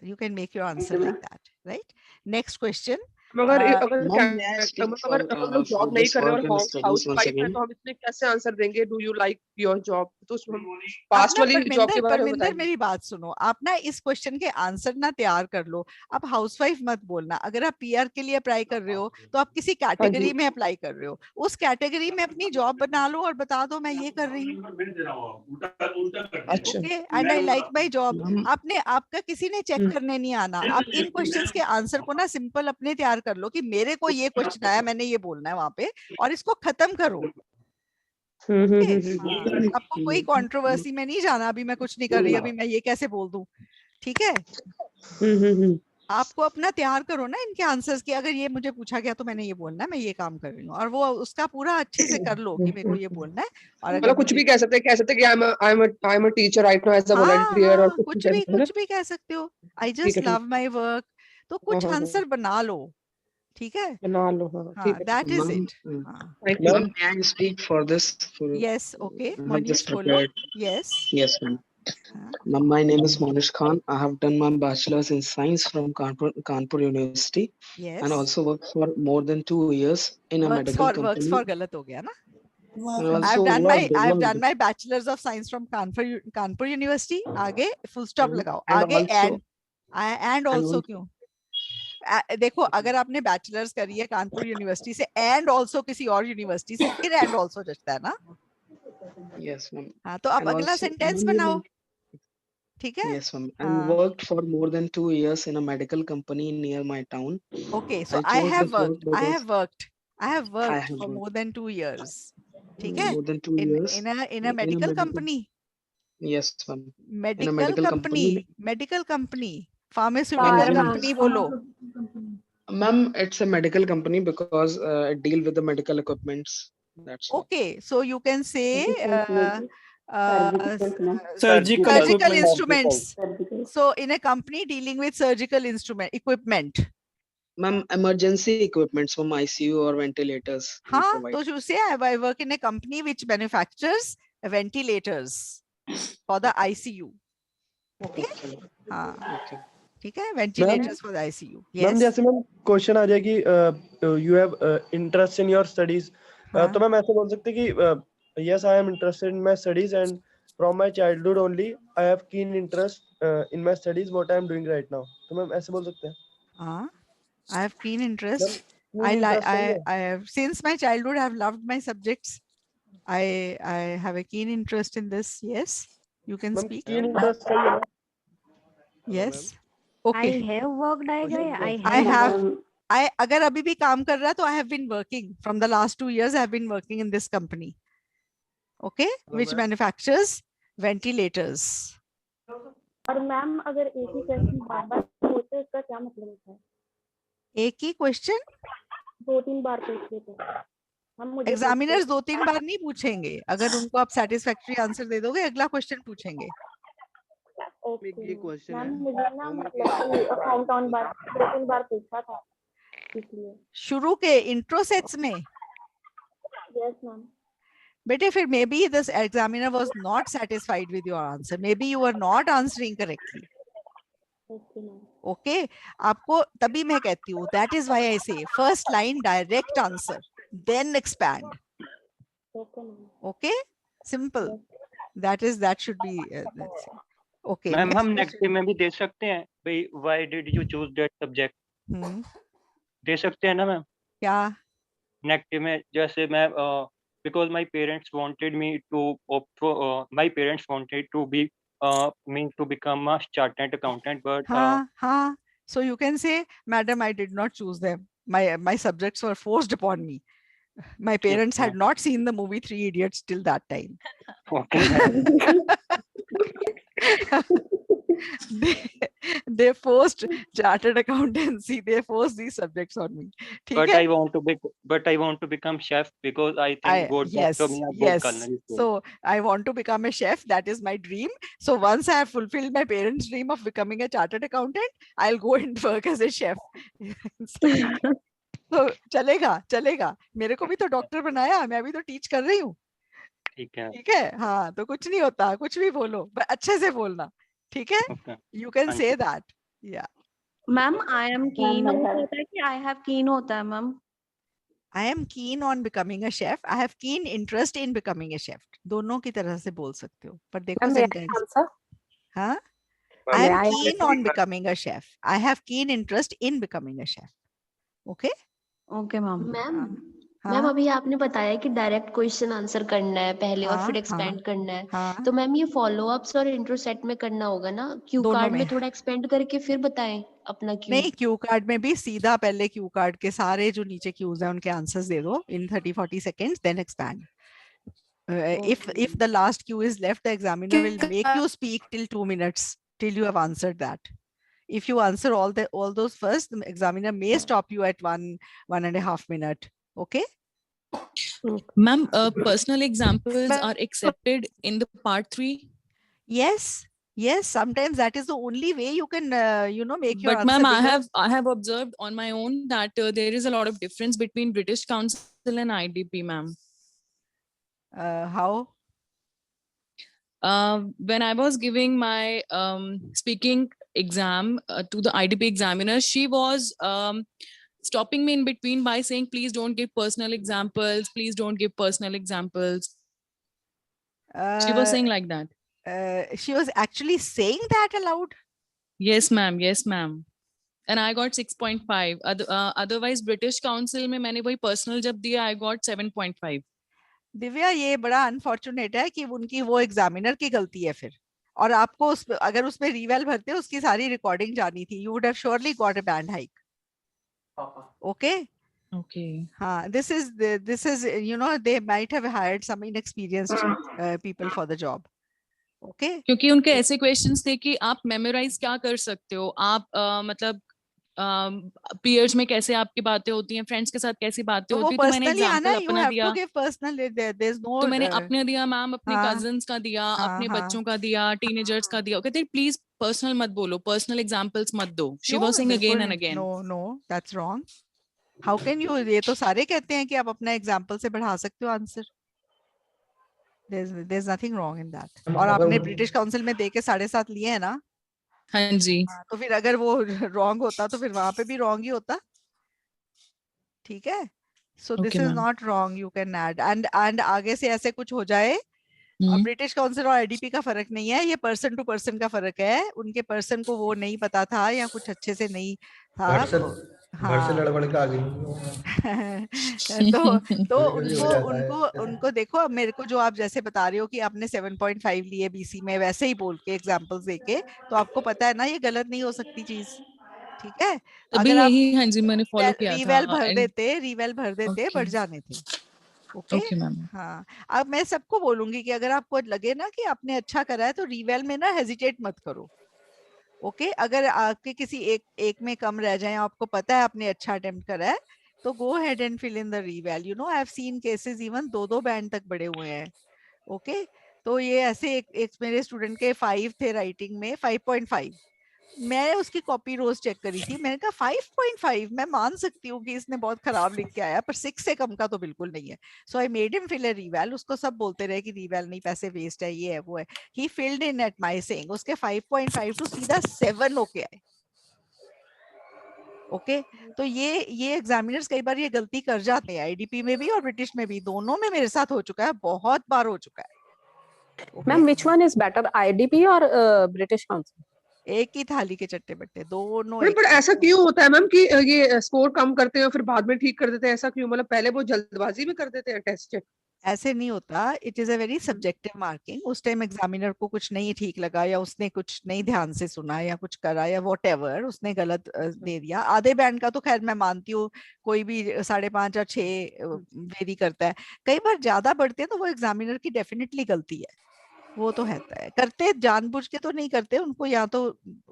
you can make your answer like that, right? Next question. मगर अगर Ma'am, may I speak अगर for हम लोग for job नहीं this कर रहे work और and studies house once wife है again? तो हम इसमें कैसे आंसर देंगे do you like your job? तो उसमें हम आप पास्ट ना वाली जॉब के परमिंदर बारे में परमिंदर बताइए। मेरी बात सुनो, आप ना इस क्वेश्चन के आंसर ना तैयार कर लो। आप हाउसवाइफ मत बोलना। अगर आप पीआर के लिए अप्लाई कर रहे हो तो आप किसी कैटेगरी में अप्लाई कर रहे हो, उस कैटेगरी में अपनी जॉब बना लो और बता दो मैं ये कर रही हूँ, अच्छा okay, and I like my job. Ma'am, आपने आपका किसी ने चेक करने नहीं आना। आप इन क्वेश्चंस के आंसर को ना सिंपल अपने तैयार कर लो कि मेरे को ये क्वेश्चन आया, मैंने ये बोलना है वहां पे, और इसको खत्म करो। ओके, हाँ, आपको कोई कंट्रोवर्सी में नहीं जाना। अभी मैं कुछ नहीं कर रही, अभी मैं ये कैसे बोल दूं, ठीक है? आपको अपना तैयार करो ना इनके आंसर्स की। अगर ये मुझे पूछा गया तो मैंने ये बोलना है, मैं ये काम कर रही हूँ, और वो उसका पूरा अच्छे से कर लो कि मेरे को ये बोलना है। और अगर मतलब कुछ भी कह सकते हैं कि I am a teacher right now as a volunteer और कुछ भी कह सकते हो। I just love my work, तो कुछ आंसर बना लो, ठीक है? बना लो। हाँ, that is ma'am, it. ma'am, may I speak for this? Yes, okay, I have Monish just बोलो। prepared. Yes, Yes, ma'am. Ma'am, my name is Monish Khan. I have done my bachelor's in science from Kanpur University, and yes. also worked for more than 2 years in a works medical for company. गलत हो गया ना। And I also have done worked my bachelor's of science from Kanpur University। आगे full stop लगाओ, and आगे also and also क्यों? देखो, अगर आपने बैचलर्स करी है कानपुर यूनिवर्सिटी से एंड ऑल्सो किसी और यूनिवर्सिटी से, फिर एंड ऑल्सो जचता है ना। yes, ma'am. हाँ, तो अब And अगला also, सेंटेंस ma'am, बनाओ, ठीक है? yes, ma'am. And worked for more than 2 years in a medical company near my town. Okay, so I I chose have this work worked. I because have worked. I have I worked have for worked more than 2 years. ठीक है? more than 2 years in a in a medical medical. company. Yes, ma'am. In a Medical medical company. company. Medical company. Pharmaceutical company बोलो। Ma'am, it's a medical company because I deal with the medical equipments. That's all. Okay, so you can say Surgical instruments. So in a company dealing with surgical equipment. Ma'am, emergency equipments from ICU or ventilators. we हाँ, provide. तो you say I work in a company which manufactures ventilators for the ICU. Okay? हाँ, ठीक है, ventilators for the ICU. Ma'am Yes. जैसे ma'am question आ जाए कि you have interest in your studies, तो ma'am ऐसे बोल सकते कि yes I am interested in my studies and from my childhood only I have keen interest in my studies what I am doing right now. तो ma'am ऐसे बोल सकते हैं। हाँ, I have keen interest. I have since my childhood I have loved my subjects. I have a keen interest in this. Yes, you can speak. Keen interest सही है। Yes. Okay. I have worked. I have. अगर अभी भी काम कर रहा है तो I have been working from the last 2 years. I have been working in this company. Okay, which manufactures ventilators. और मैम अगर एक ही क्वेश्चन बार-बार पूछे इसका क्या मतलब होता है? एक ही क्वेश्चन 2-3 बार पूछ लेते हैं हम। मुझे एग्जामिनर्स 2-3 बार नहीं पूछेंगे। अगर उनको आप सेटिस्फैक्टरी आंसर दे दोगे, अगला क्वेश्चन पूछेंगे। ये क्वेश्चन मैम मुझे ना मतलब काउंट ऑन बार 2-3 बार पूछा था इसलिए। शुरू के इंट्रो सेट्स में? Yes ma'am. बेटे फिर maybe this examiner was not satisfied with your answer, maybe you are not answering correctly. Okay, आपको तभी मैं कहती हूँ, that is why I say first line direct answer then expand. Okay, simple, that should be okay. Ma'am हम negative में भी दे सकते हैं भाई, why did you choose that subject, दे सकते हैं ना मैम? क्या नेगेटिव में? जैसे मैं because my parents wanted me to my parents wanted to be me to become a chartered accountant, but हाँ, so you can say, madam, I did not choose them, my subjects were forced upon me, my parents had not seen the movie Three Idiots till that time. they forced chartered accountancy, they forced these subjects on me. But I want to become chef because I think God wants me a good culinary school. So I want to become a chef, that is my dream. So once I have fulfilled my parents' dream of becoming a chartered accountant, I'll go and work as a chef. तो चलेगा, मेरे को भी तो doctor बनाया, मैं भी तो टीच कर रही हूँ। ठीक है, हाँ, तो कुछ नहीं होता, कुछ भी बोलो, अच्छे से बोलना, ठीक है? You can say that. Yeah. Ma'am I am कीन I have होता है कि आई हैव कीन होता है ma'am? I am keen on becoming a chef. I have keen interest in becoming a chef. दोनों की तरह से बोल सकते हो, पर देखो Ma'am, may I sentence. answer? हाँ, I May am I keen answer? on becoming a chef. I have keen interest in becoming a chef. Okay? Okay ma'am. Ma'am हाँ मैम अभी आपने बताया कि डायरेक्ट क्वेश्चन आंसर करना है पहले और हाँ फिर हाँ एक्सपेंड करना है, हाँ, तो मैम ये फॉलो अप्स और इंट्रो सेट में करना होगा ना? क्यू दोनों कार्ड में में. थोड़ा एक्सपेंड करके फिर बताएं अपना क्यू। नहीं, क्यू कार्ड में भी सीधा पहले क्यू कार्ड के सारे जो नीचे क्यूज हैं उनके आंसर्स दे दो in 30-40 seconds, then expand. If the last queue is left, the examiner will make you speak till 2 minutes till you have answered that. If you answer all those first, the examiner may stop you at 1.5 minute. Okay? Ma'am, personal examples are accepted in the part 3. Yes. Yes. Sometimes that is the only way you can, make your But answer ma'am, bigger. I have observed on my own that there is a lot of difference between British Council and IDP, ma'am. How? When I was giving my speaking exam to the IDP examiner, she was stopping me in between by saying, please don't give personal examples. Please don't give personal examples. She was saying like that. She was actually saying that aloud? Yes, ma'am. Yes, ma'am. And I got 6.5. Otherwise, British Council में मैंने वही personal जब दिया, I got 7.5. Divya, ये बड़ा unfortunate है कि उनकी वो एग्जामिनर की गलती है फिर, और आपको अगर उसमें रीवेल भरते उसकी सारी रिकॉर्डिंग जानी थी. You would have surely got a band hike. Okay. Okay. हाँ, this is they might have hired some inexperienced people for the job. Okay. क्योंकि उनके ऐसे क्वेश्चंस थे कि आप मेमोराइज क्या कर सकते हो, आप मतलब पीयर्स में कैसे आपकी बातें होती हैं, फ्रेंड्स के साथ कैसी बातें तो वो होती हैं, तो मैंने पर्सनली आना, एग्जांपल यू अपना हैव दिया. To give personal. There is no. तो मैंने अपने दिया मैम, अपने हाँ, कजिन्स का दिया, हाँ, अपने हाँ. बच्चों का दिया, टीनेजर्स का दिया. कहते प्लीज पर्सनल मत बोलो, पर्सनल एग्जांपल्स मत दो. She was saying again and again. No, that's wrong. How can you? ये तो सारे कहते हैं कि आप अपना एग्जांपल से बढ़ा सकते हो answer. there's nothing wrong in that. और आपने ब्रिटिश काउंसिल में दे के 7.5 लिए हैं ना? हाँ जी. तो फिर अगर वो रॉन्ग होता तो फिर वहां पे भी रॉन्ग ही होता. ठीक है. So this Okay, is ma'am. not wrong. You can add and आगे से ऐसे कुछ हो जाए. ब्रिटिश काउंसिल और आईडीपी का फर्क नहीं है, ये पर्सन टू पर्सन का फर्क है. उनके पर्सन को वो नहीं पता था या कुछ अच्छे से नहीं था. घर से लड़बड़ के आ गई. तो उनको देखो. अब मेरे को जो आप जैसे बता रहे हो कि आपने 7.5 लिए बीसी में, वैसे ही बोल के एग्जांपल्स देके, तो आपको पता है ना ये गलत नहीं हो सकती चीज. ठीक है. तभी अगर आप यही हाँ जी मैंने फॉलो किया था. रीवेल भर देते बढ़ जाने थे. Okay ma'am. हाँ, अब मैं सबको बोलूंगी कि अगर आपको लगे ना कि आपने अच्छा करा है तो रीवेल में ना हेजिटेट मत करो. ओके. अगर आपके किसी एक में कम रह जाए, आपको पता है आपने अच्छा अटेम्प्ट करा है, तो go ahead and fill in the reveal. I have seen cases even 2 band तक बढ़े हुए हैं. ओके. तो ये ऐसे एक मेरे स्टूडेंट के 5 थे राइटिंग में, 5.5. मैं उसकी कॉपी रोज चेक करी थी. मैंने कहा 5.5 मैं मान सकती हूँ कि इसने बहुत खराब लिख के आया, पर 6 से कम का तो बिल्कुल नहीं है. So I made him fill a reveal. उसको सब बोलते रहे कि रीवेल नहीं, पैसे वेस्ट है, ये है वो है. He filled in at my saying. उसके 5.5 टू सीधा 7 होके आए. ओके. तो ये एग्जामिनर्स कई बार ये गलती कर जाते हैं, आईडीपी में भी और ब्रिटिश में भी. दोनों में मेरे साथ हो चुका है, बहुत बार हो चुका है. Ma'am which one is better, IDP और British Council? एक ही थाली के चट्टे बट्टे दोनों. पर ऐसा क्यों होता है मैम कि ये स्कोर कम करते हैं फिर बाद में ठीक कर देते हैं? ऐसा क्यों? मतलब पहले वो जल्दबाजी में कर देते हैं टेस्ट. ऐसे नहीं होता. It is a very subjective marking. उस टाइम एग्जामिनर को कुछ नहीं ठीक लगा, या उसने कुछ नहीं ध्यान से सुना, या कुछ करा, या व्हाटएवर उसने गलत दे दिया. आधे बैंड का तो खैर मैं मानती हूँ, कोई भी 5.5 और 6 वेरी करता है. कई बार ज्यादा बढ़ते हैं तो वो एग्जामिनर की डेफिनेटली गलती है. वो तो है करते जानबूझ के तो नहीं करते. उनको या तो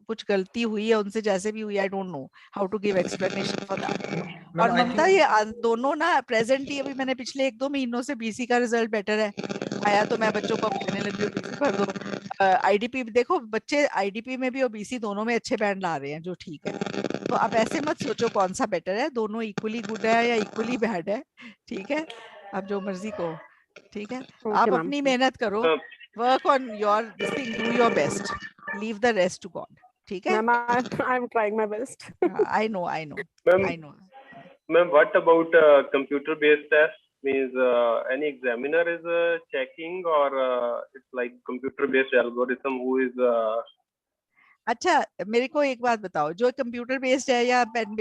कुछ गलती हुई है उनसे, जैसे भी हुई. I don't know how to give explanation for that. और ममता, ये दोनों ना प्रेजेंटली अभी मैंने पिछले 1-2 महीनों से बीसी का रिजल्ट बेटर है आया, तो मैं बच्चों को कहने लगी हूँ बीसी भर दो. आईडीपी देखो, बच्चे आईडीपी में भी और बीसी दोनों में अच्छे बैंड ला रहे हैं, जो ठीक है. तो आप ऐसे मत सोचो कौन सा बेटर है. दोनों इक्वली गुड है या इक्वली बैड है. ठीक है. आप जो मर्जी को. ठीक है. आप अपनी मेहनत करो. Work on your this thing, do your best, leave the rest to God. ठीक है? Ma'am, I'm trying my best. I know. Ma'am, what about computer-based test? Means any examiner is checking, or it's like computer-based algorithm who is अच्छा, मेरे को एक बात बताओ, जो computer based है या पेन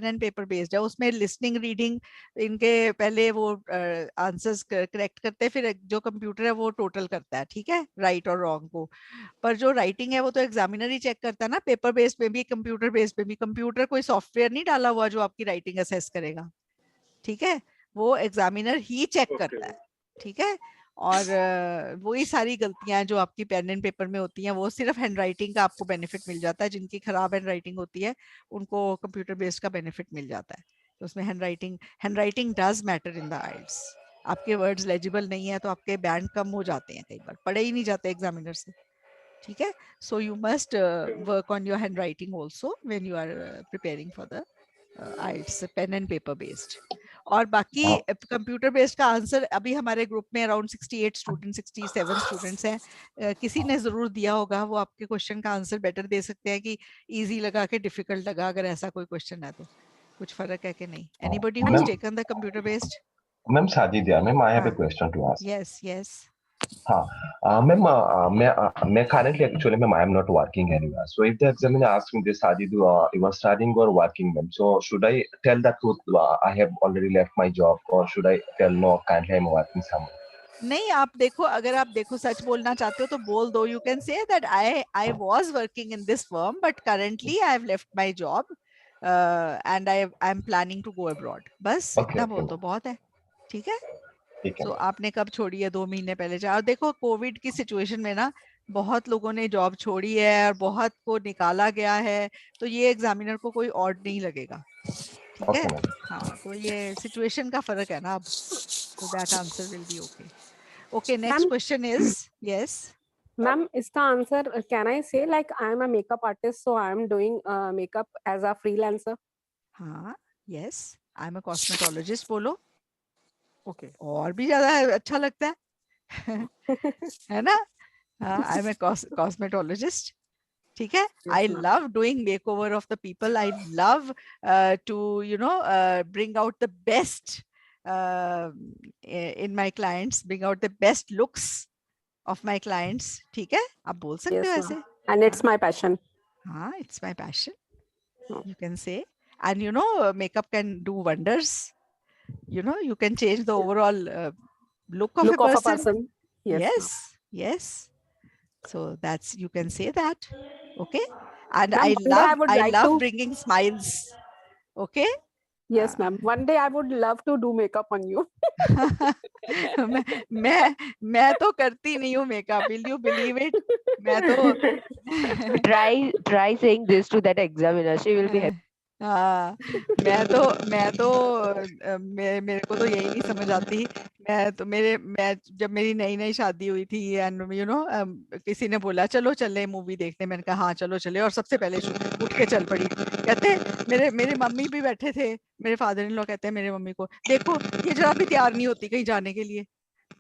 एंड पेपर बेस्ड है, उसमें लिसनिंग रीडिंग इनके पहले वो आंसर्स करेक्ट करते हैं, फिर जो कंप्यूटर है वो टोटल करता है, ठीक है, राइट और रॉन्ग को। पर जो राइटिंग है वो तो एग्जामिनर ही चेक करता है ना, पेपर बेस्ड में भी कंप्यूटर बेस्ड में भी। कंप्यूटर कोई सॉफ्टवेयर नहीं डाला हुआ जो आपकी राइटिंग असेस करेगा, ठीक है, वो एग्जामिनर ही चेक करता है, ठीक है। और वही सारी गलतियां जो आपकी पेन एंड पेपर में होती हैं, वो सिर्फ हैंड राइटिंग का आपको बेनिफिट मिल जाता है। जिनकी खराब हैंड राइटिंग होती है उनको कंप्यूटर बेस्ड का बेनिफिट मिल जाता है। तो उसमें handwriting does matter in the IELTS. आपके वर्ड्स लेजिबल नहीं है तो आपके बैंड कम हो जाते हैं, कई बार पढ़े ही नहीं जाते एग्जामिनर से, ठीक है। So you must work on your handwriting also when you are preparing for the IELTS pen and paper based. और बाकी कंप्यूटर बेस्ड का आंसर अभी हमारे ग्रुप में अराउंड 68 स्टूडेंट 67 स्टूडेंट्स हैं। किसी ने जरूर दिया होगा, वो आपके क्वेश्चन का आंसर बेटर दे सकते हैं कि इजी लगा के डिफिकल्ट लगा। अगर ऐसा कोई क्वेश्चन है तो कुछ फर्क है कि नहीं? Anybody who has taken the computer based? Ma'am Sajid, ma'am I have a question to ask. Yes हाँ मैम, मैं currently actually ma'am I am not working anywhere. So if the examiner asks me this, Sajid, you are studying or working, ma'am? So should I tell the truth? I have already left my job, or should I tell no, currently I am working somewhere? नहीं, आप देखो, अगर आप देखो सच बोलना चाहते हो तो बोल दो। You can say that I was working in this firm, but currently I have left my job and I am planning to go abroad. बस इतना बोल दो, बहुत है, ठीक है। तो आपने कब छोड़ी है? 2 महीने पहले। और देखो कोविड की सिचुएशन में ना बहुत लोगों ने जॉब छोड़ी है और बहुत को निकाला गया है, तो ये एग्जामिनर को कोई ऑड नहीं लगेगा, ठीक है। हाँ, तो ये सिचुएशन का फर्क है ना अब, तो that answer will be okay. Okay, next question is yes Ma'am, इसका answer can I say like I am a makeup artist, so I am doing makeup as a freelancer? हाँ, yes, I am a cosmetologist बोलो, okay, और भी ज्यादा अच्छा लगता है है ना? आई एम अ कॉस्मेटोलॉजिस्ट, ठीक है। I love doing makeover of the people. I love to bring out the best in my clients, bring out the best looks of my clients, ठीक है। आप बोल सकते हो ऐसे, and it's my passion. हाँ, it's my passion, you can say. And makeup can do wonders. You can change the overall look of a person. Yes. So that's, you can say that, okay. And I love bringing smiles, okay. Yes, ma'am. One day I would love to do makeup on you. मैं तो करती नहीं हूँ makeup, will you believe it? मैं तो try saying this to that examiner, she will be happy. हाँ, मेरे को तो यही नहीं समझ आती। मैं जब मेरी नई शादी हुई थी एंड किसी ने बोला चलो चले मूवी देखने, मैंने कहा हाँ चलो चले, और सबसे पहले उठ के चल पड़ी। कहते मेरे मम्मी भी बैठे थे, मेरे फादर इन लॉ कहते हैं मेरे मम्मी को, देखो ये जरा भी तैयार नहीं होती कहीं जाने के लिए,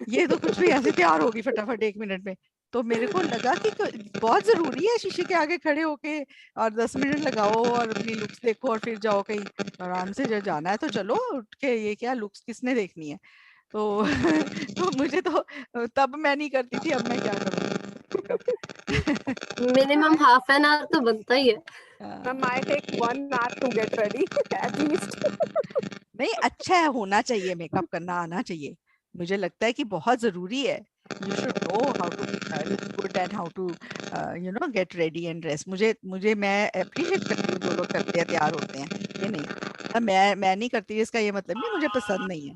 ये तो कुछ भी ऐसे तैयार होगी फटाफट 1 मिनट में। तो मेरे को लगा कि बहुत जरूरी है शीशे के आगे खड़े होके और 10 मिनट लगाओ और अपनी लुक्स देखो और फिर जाओ कहीं आराम से। जब जाना है तो चलो उठ के, ये क्या लुक्स किसने देखनी है? तो तो मुझे तो तब मैं नहीं करती थी, अब मैं क्या करूँ? मिनिमम हाफ एन आवर तो बनता ही है। Ma'am, I take 1 hour to get ready at least. नहीं, अच्छा है, होना चाहिए, मेकअप करना आना चाहिए। मुझे लगता है कि बहुत जरूरी है। You should know how to look good and how to get ready and dress. मैं appreciate करती हूँ जो लोग करते हैं, तैयार होते हैं, ये नहीं। मैं नहीं करती, इसका ये मतलब नहीं मुझे पसंद नहीं है।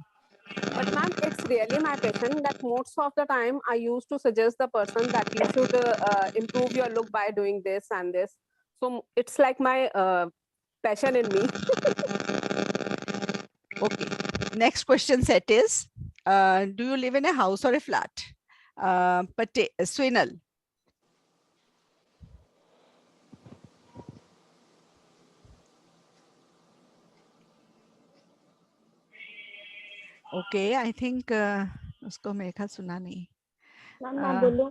But ma'am, it's really my passion that most of the time I used to suggest the person that you should improve your look by doing this and this. So it's like my passion in me. Okay. Next question set is, do you live in a house or a flat? Swinal. Okay, I think उसको मेरे ख्याल सुना नहीं। Ma'am मैं बोलूं?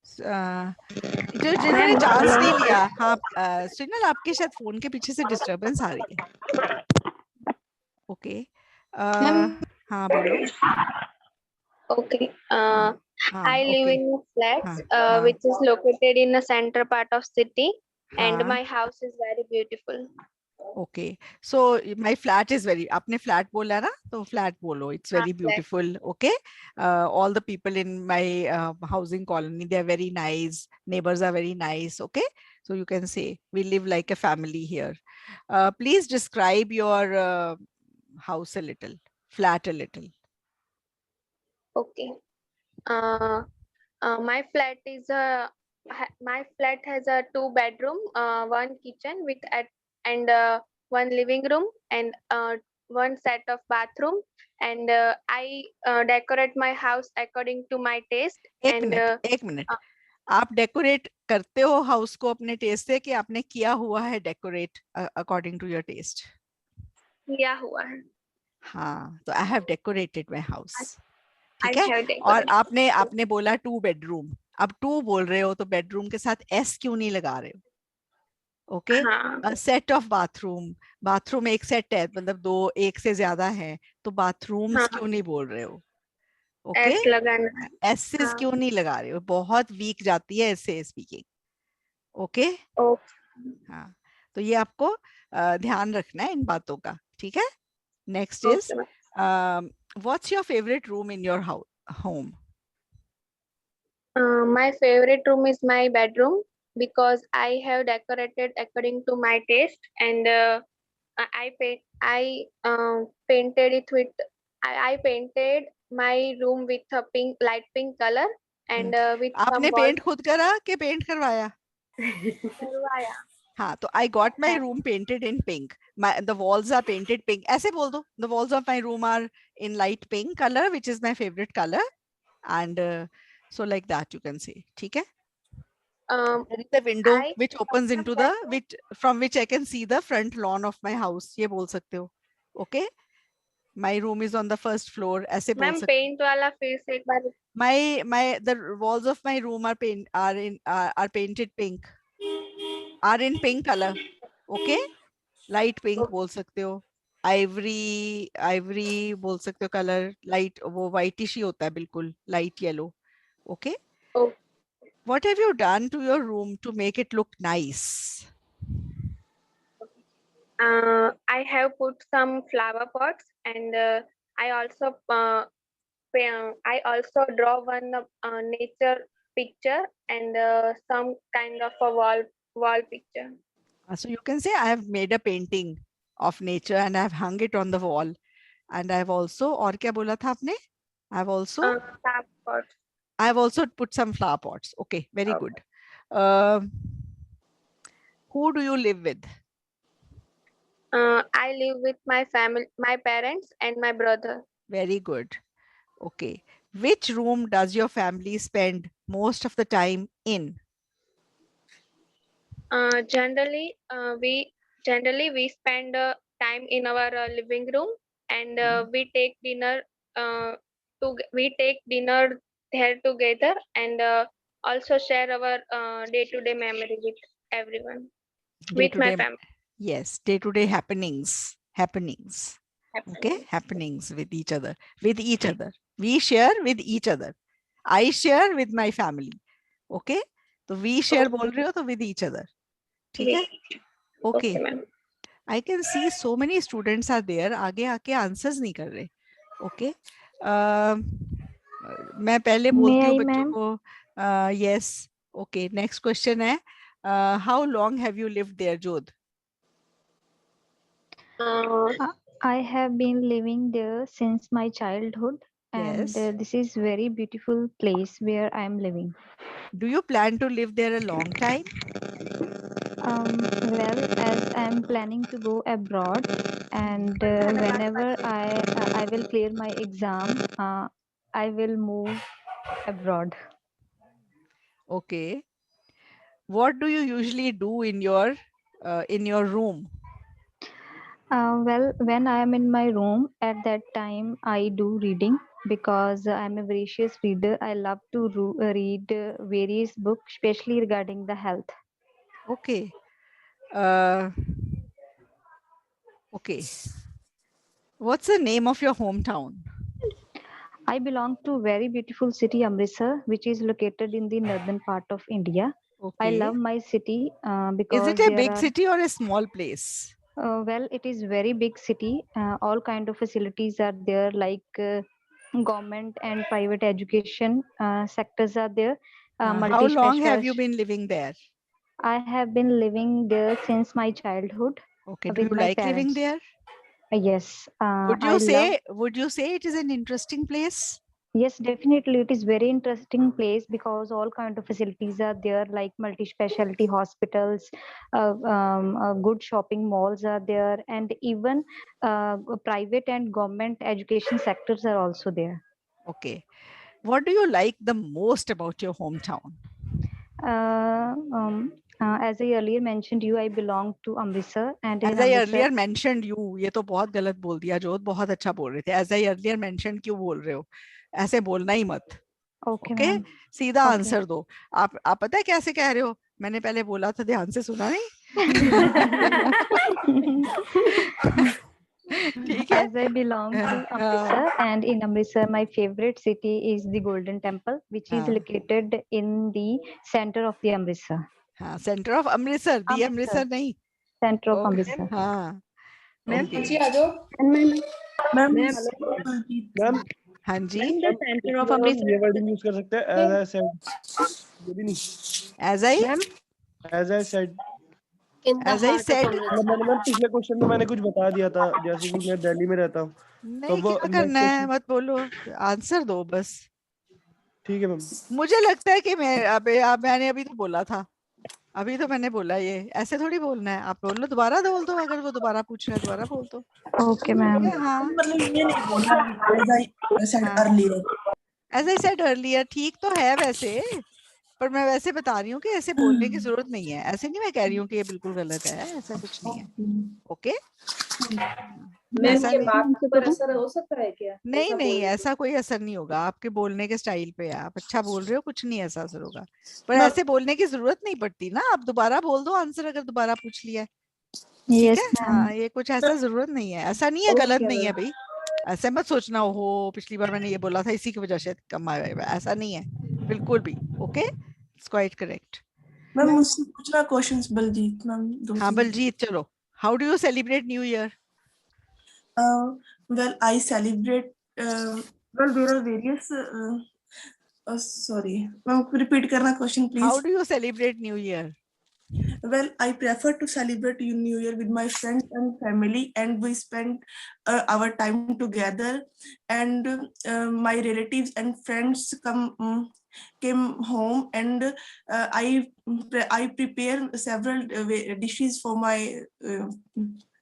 जो जिन्होंने chance नहीं लिया, हाँ सुनल आपके शायद फोन के पीछे से डिस्टरबेंस आ रही है। ओके हाँ बोलो। Okay. हाँ I live okay in flats, हाँ हाँ which is located in the center part of city, and हाँ my house is very beautiful. Okay so my flat is very, आपने फ्लैट बोला ना तो फ्लैट बोलो, it's very flat. Beautiful. Okay all the people in my housing colony they are very nice, neighbours are very nice. Okay so you can say we live like a family here. Please describe your house a little, flat a little. Okay. My flat is my flat has a 2 bedroom, one kitchen with and one living room and one set of bathroom, and I decorate my house according to my taste. एक minute आप decorate करते हो house को अपने test से कि आपने किया हुआ है decorate according to your taste? किया हुआ है. हाँ तो I have decorated my house. I ठीक है. have और decorated. आपने बोला 2 बेडरूम, अब 2 बोल रहे हो तो बेडरूम के साथ एस क्यों नहीं लगा रहे हो? Okay set of bathroom, bathroom एक सेट है मतलब 2 एक से ज्यादा है तो बाथरूम्स हाँ. क्यों नहीं बोल रहे हो? ओके S लगाना. एसेस हाँ. क्यों नहीं लगा रहे हो? बहुत वीक जाती है ऐसे स्पीकिंग. ओके हाँ तो ये आपको ध्यान रखना है इन बातों का. ठीक है. Next is what's your favourite room in your home? My favorite room is my bedroom because I have decorated according to my taste, and I painted it with I painted my room with a light pink color and with आपने some paint खुद करा कि paint करवाया? करवाया. हाँ तो I got my room painted in pink. The walls are painted pink. ऐसे बोल दो. The walls of my room are in light pink color, which is my favorite color, and so like that you can say. ठीक है. There is a window which opens into the from which I can see the front lawn of my house. ये बोल सकते हो. Okay. My room is on the first floor. ऐसे बोल ma'am सकते. Paint वाला फिर से एक बार. The walls of my room are painted pink. Are in pink color. Okay. Light pink बोल सकते हो. Ivory बोल सकते हो color. Light वो whitish ही होता है बिल्कुल. Light yellow. Okay. What have you done to your room to make it look nice? I have put some flower pots, and I also draw one nature picture and some kind of a wall picture. So you can say I have made a painting of nature and I have hung it on the wall, and I have also और क्या बोला था आपने? I have also flower pots. I have also put some flower pots. Okay, very good. Who do you live with? I live with my family, my parents and my brother. Very good. Okay. Which room does your family spend most of the time in? Generally, we spend time in our living room, and we take dinner there together, and also share our day-to-day memory with everyone, with my family. Yes, day-to-day happenings. Okay, happenings with each other. We share with each other. I share with my family. Okay, so we share बोल रहे हो तो with each other. ठीक है. Okay. I can see so many students are there. आगे आके answers नहीं कर रहे. Okay. मैं पहले बोलती हूँ बच्चों को. Yes. Okay. Next question है. How long have you lived there, Jodh? I have been living there since my childhood, and this is very beautiful place where I am living. Do you plan to live there a long time? Well, as I am planning to go abroad, and whenever I will clear my exam, I will move abroad. Okay. What do you usually do in your room? Well, when I am in my room, at that time I do reading because I am a voracious reader. I love to read various books, especially regarding the health. Okay. Okay. What's the name of your hometown? I belong to very beautiful city Amritsar, which is located in the northern part of India. I Okay. love my city Is because it a there big are city or a small place? well, it is very big city. All kind of facilities are there, like government and private education sectors are there. How long have you Multi-specialized. been living there? I have been living there since my childhood Okay. Do with you my like living parents. there? Yes, Would I you love. say it is an interesting place? Yes, definitely. It is very interesting place because all kind of facilities are there, like multi-specialty hospitals, good shopping malls are there, and even private and government education sectors are also there. Okay. What do you like the most about your hometown? As I earlier mentioned you, I belong to Amritsar, and in As I Amritsar, earlier mentioned you, ये तो बहुत गलत बोल दिया जोत, बहुत अच्छा बोल रहे थे. As I earlier mentioned क्यों बोल रहे हो? ऐसे बोलना ही मत. okay, okay ma'am. सीधा Okay. आंसर दो. आप पता है कैसे कह रहे हो? मैंने पहले बोला था, ध्यान से सुना नहीं. ठीक है. As I belong to Amritsar, and in Amritsar, my favorite city is the Golden Temple, which is located in the center of the Amritsar. हाँ, center of अमृतसर, दी अमृतसर नहीं. Center of Okay. Amritsar. हाँ. Ma'am Okay. नीचे आ जाओ ma'am ma'am हाँ जी. Center of हम Amritsar. ये wording use कर सकते हैं as I said, ये भी नहीं. As I said. As I said. मैंने पिछले क्वेश्चन में मैंने कुछ बता दिया था, जैसे कि मैं दिल्ली में रहता हूँ. नहीं क्या करना है, मत बोलो, आंसर दो बस. ठीक है मैम. मुझे लगता है कि मैंने अभी तो बोला था, अभी तो मैंने बोला ये ऐसे थोड़ी बोलना है. आप बोल लो, दोबारा बोल दो, अगर वो दोबारा पूछ रहा है दोबारा बोल दो. Okay, ma'am. हाँ. मतलब ये नहीं बोलना as I said earlier. As I said earlier, ठीक तो है वैसे, पर मैं वैसे बता रही हूँ कि ऐसे बोलने की जरूरत नहीं है. ऐसे नहीं मैं कह रही हूँ कि ये बिल्कुल गलत है, ऐसा कुछ नहीं है. ओके. मैम के मार्क्स पर असर हो सकता है क्या? नहीं नहीं, ऐसा कोई असर नहीं होगा. आपके बोलने के स्टाइल पे है, आप अच्छा बोल रहे हो, कुछ नहीं ऐसा असर होगा. पर ऐसे बोलने की जरूरत नहीं पड़ती ना. आप दोबारा बोल दो आंसर, अगर दोबारा पूछ लिया है. ठीक है. हाँ, ये कुछ ऐसा जरूरत नहीं है. ऐसा नहीं है, गलत नहीं है भाई. ऐसे मत सोचना हो पिछली बार मैंने ये बोला था इसी की वजह से कम आया. ऐसा नहीं है बिल्कुल भी. Okay, it's quite correct. Ma'am मुझसे पूछना क्वेश्चंस बलजीत मैम. हाँ बलजीत, चलो. How do you celebrate new year? Well, I celebrate. Well, there are various. Sorry, ma'am, repeat करना question please. How do you celebrate New Year? Well, I prefer to celebrate New Year with my friends and family, and we spend our time together. And my relatives and friends came home, and I prepare several dishes for my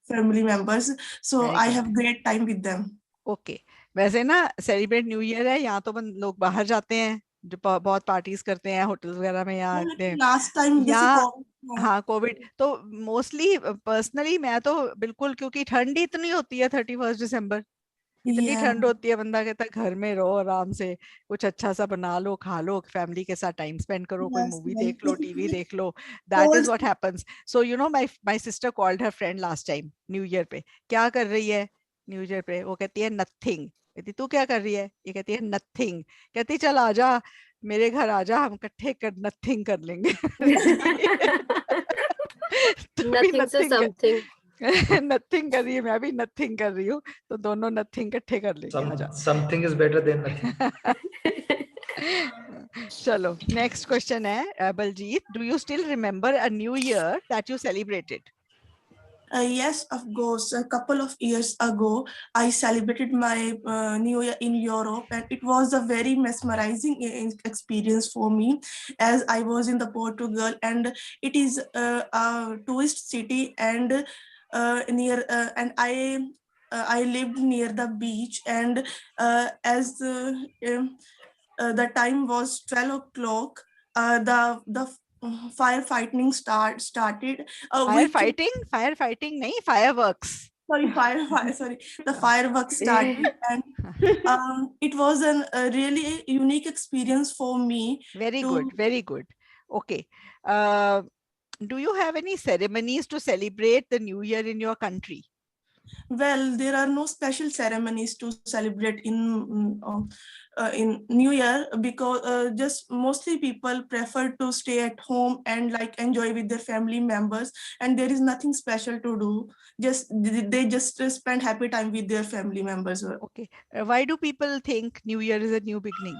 family members. So I have great time with them. Okay. वैसे ना celebrate new year है, यहाँ तो लोग बाहर जाते हैं, जो बहुत पार्टीज करते हैं होटल वगैरह में. लास्ट टाइम हाँ कोविड तो मोस्टली पर्सनली मैं तो बिल्कुल, क्योंकि ठंड इतनी होती है 31 दिसंबर, इतनी ठंड होती है, बंदा कहता है घर में रहो आराम से, कुछ अच्छा सा बना लो, खा लो, फैमिली के साथ टाइम स्पेंड करो, कोई मूवी देख लो, टीवी देख लो. That is what happens. So you know my sister called her friend last time new year पे. क्या कर रही है न्यू ईयर पे? वो कहती है नथिंग. कहती तू क्या कर रही है? ये कहती है नथिंग. कहती चल आजा मेरे घर आजा, हम इकट्ठे कर नथिंग कर लेंगे. Nothing से something. नथिंग कर रही है, मैं भी नथिंग कर रही हूँ, तो दोनों नथिंग इकट्ठे कर लेंगे. Something is better than nothing. चलो नेक्स्ट क्वेश्चन है Baljit. Do you still remember a new year that you celebrated? Yes, of course. A couple of years ago, I celebrated my New Year in Europe, and it was a very mesmerizing experience for me, as I was in the Portugal, and it is a tourist city, and and I lived near the beach, and as the time was 12 o'clock, the firefighting started. Firefighting नहीं, fireworks. the fireworks started, and it was a really unique experience for me. Very good, very good. Okay. Do you have any ceremonies to celebrate the New Year in your country? Well, there are no special ceremonies to celebrate in New Year, because just mostly people prefer to stay at home and like enjoy with their family members, and there is nothing special to do. They just spend happy time with their family members. Okay. Why do people think New Year is a new beginning?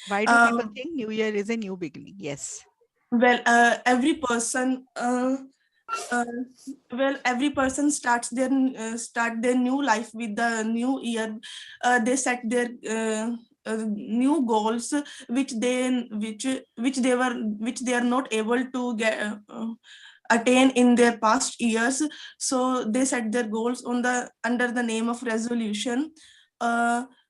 Why do people think New Year is a new beginning? Yes. Well, every person starts their new life with the new year. They set their new goals, which they are not able to get attain in their past years. So they set their goals under the name of resolution.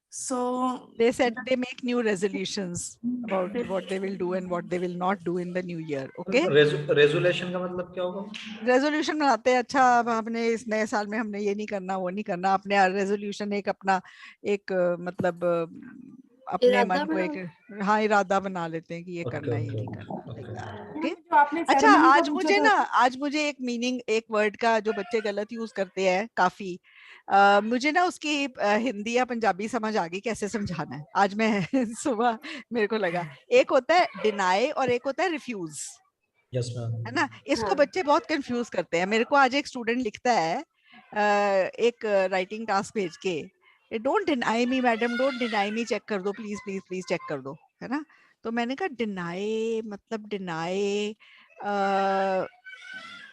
So they make new resolutions about what they will do and what they will not do in the new year. Okay. Resolution का मतलब क्या होगा? Resolution बनाते हैं, अच्छा हमने इस नए साल में हमने ये नहीं करना वो नहीं करना, अपने resolution एक अपना एक मतलब अपने मन को एक इरादा बना लेते हैं कि ये करना है ये नहीं करना. Okay? अच्छा आज मुझे एक मीनिंग एक वर्ड का जो बच्चे गलत यूज करते हैं काफी, मुझे ना उसकी हिंदी या पंजाबी समझ आ गई कैसे समझाना है. आज मैं सुबह मेरे को लगा, एक होता है डिनाई और एक होता है रिफ्यूज. Yes, ma'am. है ना, इसको बच्चे बहुत कंफ्यूज करते हैं. मेरे को आज एक स्टूडेंट लिखता है एक राइटिंग टास्क भेज के, don't deny me madam, don't deny me, check कर दो प्लीज प्लीज प्लीज चेक कर दो, है ना. तो मैंने कहा डिनाई मतलब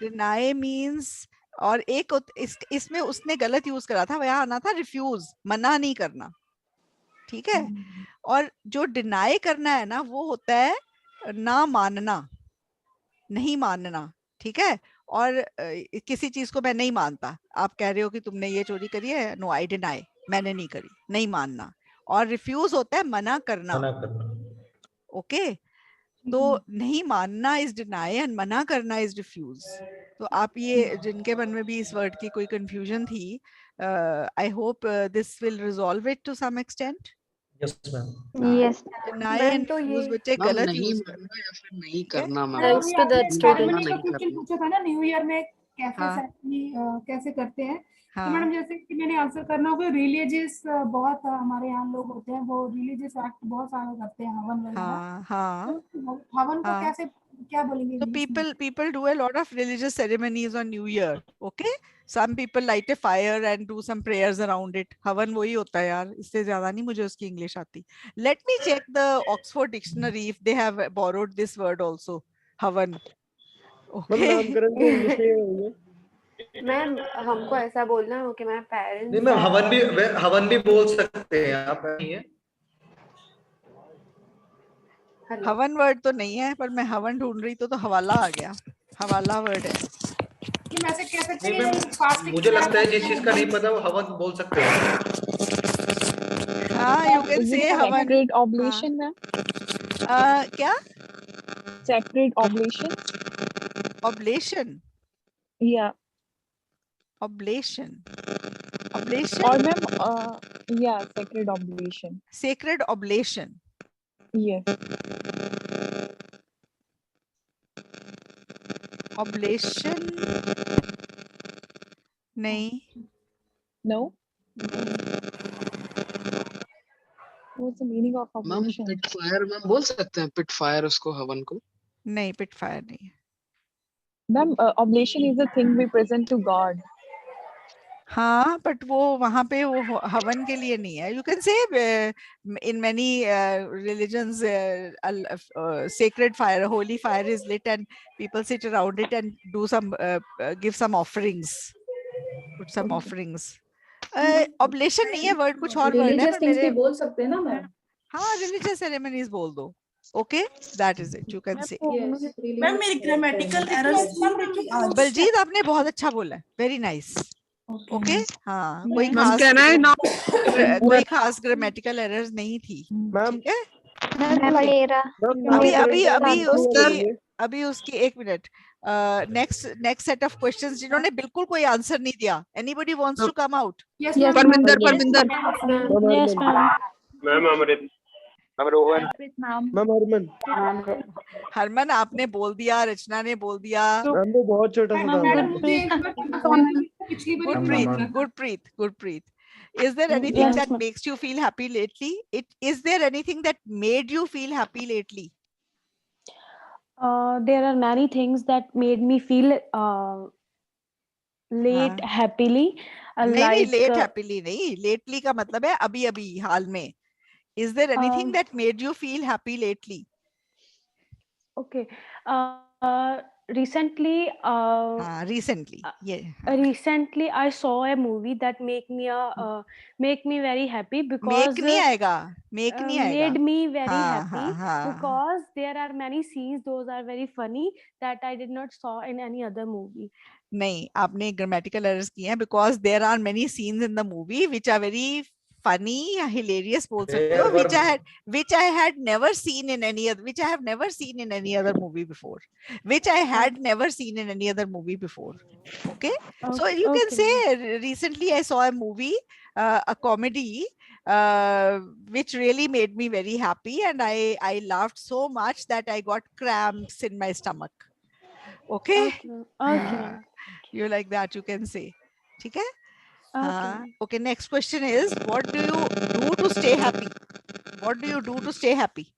डिनाई मीन्स, और एक इसमें उसने गलत यूज करा था, वह आना था रिफ्यूज, मना नहीं करना. ठीक है. और जो डिनाई करना है ना वो होता है ना मानना, नहीं मानना. ठीक है. और किसी चीज को मैं नहीं मानता, आप कह रहे हो कि तुमने ये चोरी करी है, नो आई डिनाई, मैंने नहीं करी, नहीं मानना. और रिफ्यूज होता है मना करना. ओके. तो नहीं मानना इज डिनाई एंड मना करना इज रिफ्यूज. तो आप ये जिनके मन में भी इस वर्ड की कोई कंफ्यूजन थी, I hope this will resolve it to some extent. Yes, ma'am. Yes. Deny and refuse बच्चे गलत यूज नहीं करना ma'am. Thanks to that student. पूछा था ना न्यू ईयर में कैसे करते हैं, तो मैडम जैसे कि मैंने आंसर करना होगा, रिलीजियस बहुत हमारे यहाँ लोग होते हैं, वो रिलीजियस एक्ट बहुत सारे करते हैं, हवन वगैरह. हवन को कैसे क्या बोलेंगे? So people do a lot of religious ceremonies on New Year. Okay. Some people light a fire and do some prayers around it. हवन वही होता है यार, इससे ज्यादा नहीं मुझे उसकी इंग्लिश आती. Let me check the Oxford Dictionary if they have borrowed this word also. हवन. Okay. मैम हमको ऐसा बोलना है कि मैं पेरेंट्स नहीं मैम, हवन भी बोल सकते हैं आप. हवन वर्ड तो नहीं है, पर मैं हवन ढूंढ रही तो हवाला आ गया. हवाला वर्ड है. मुझे लगता है जिस चीज का नहीं पता वो हवन बोल सकते हैं. हाँ, यू कैन से हवन. Sacred oblation ma'am. क्या? Sacred oblation. Oblation. Yeah. Oblation. और ma'am yeah, sacred oblation. Sacred oblation. Yes. Oblation. नहीं. No. What's the meaning of oblation? Ma'am pit fire ma'am बोल सकते हैं, पिट फायर उसको, हवन को. नहीं, पिट फायर नहीं. Ma'am oblation is a thing we present to God. हाँ, बट वो वहाँ पे वो हवन के लिए नहीं है. यू कैन से in many religions sacred fire, holy fire is lit and people sit around it and do some give some offerings, put some offerings. Oblation नहीं है वर्ड, कुछ और वर्ड है. मेरे बोल सकते हैं ना मैम. हाँ, religious ceremonies बोल दो. Okay, that is it. You can say. Ma'am मेरी ग्रामेटिकल एरर्स. बलजीत आपने बहुत अच्छा बोला. Very nice. ओके. हाँ, कोई खास ग्रामेटिकल एरर्स नहीं थी. मैम अभी उसकी अभी उसकी 1 minute next set of questions जिन्होंने बिल्कुल कोई आंसर नहीं दिया. Anybody wants to come out? Yes, ma'am. Paraminder Yes, Paraminder ma'am. Yes, ma'am. Ma'am Amrit ma'am Rohan ma'am Harman Harman आपने बोल दिया, रचना ने बोल दिया, मैम वो बहुत छोटा सा था. Gurpreet. Is there anything Yes, that ma'am. makes you feel happy lately? Is there anything that made you feel happy lately? There are many things that made me feel late happily. नहीं late happily नहीं, lately का मतलब है अभी अभी हाल में. Is there anything that made you feel happy lately? Okay. Recently, recently, yeah. Recently I saw a movie that make me very happy because Make नहीं आएगा, make नहीं आएगा. made me very हाँ, happy because there are many scenes, those are very funny, that I did not saw in any other movie. नहीं, आपने grammatical errors किए हैं because there are many scenes in the movie which are very funny, hilarious बोल सकते हो, which I had never seen in any other, which I have never seen in any other movie before, which I had never seen in any other movie before. Okay, so you can say recently I saw a movie, a comedy, which really made me very happy, and I laughed so much that I got cramps in my stomach. Okay. You like that, you can say. ठीक है? Okay, next question is, what do you do to stay happy? What do you do to stay happy?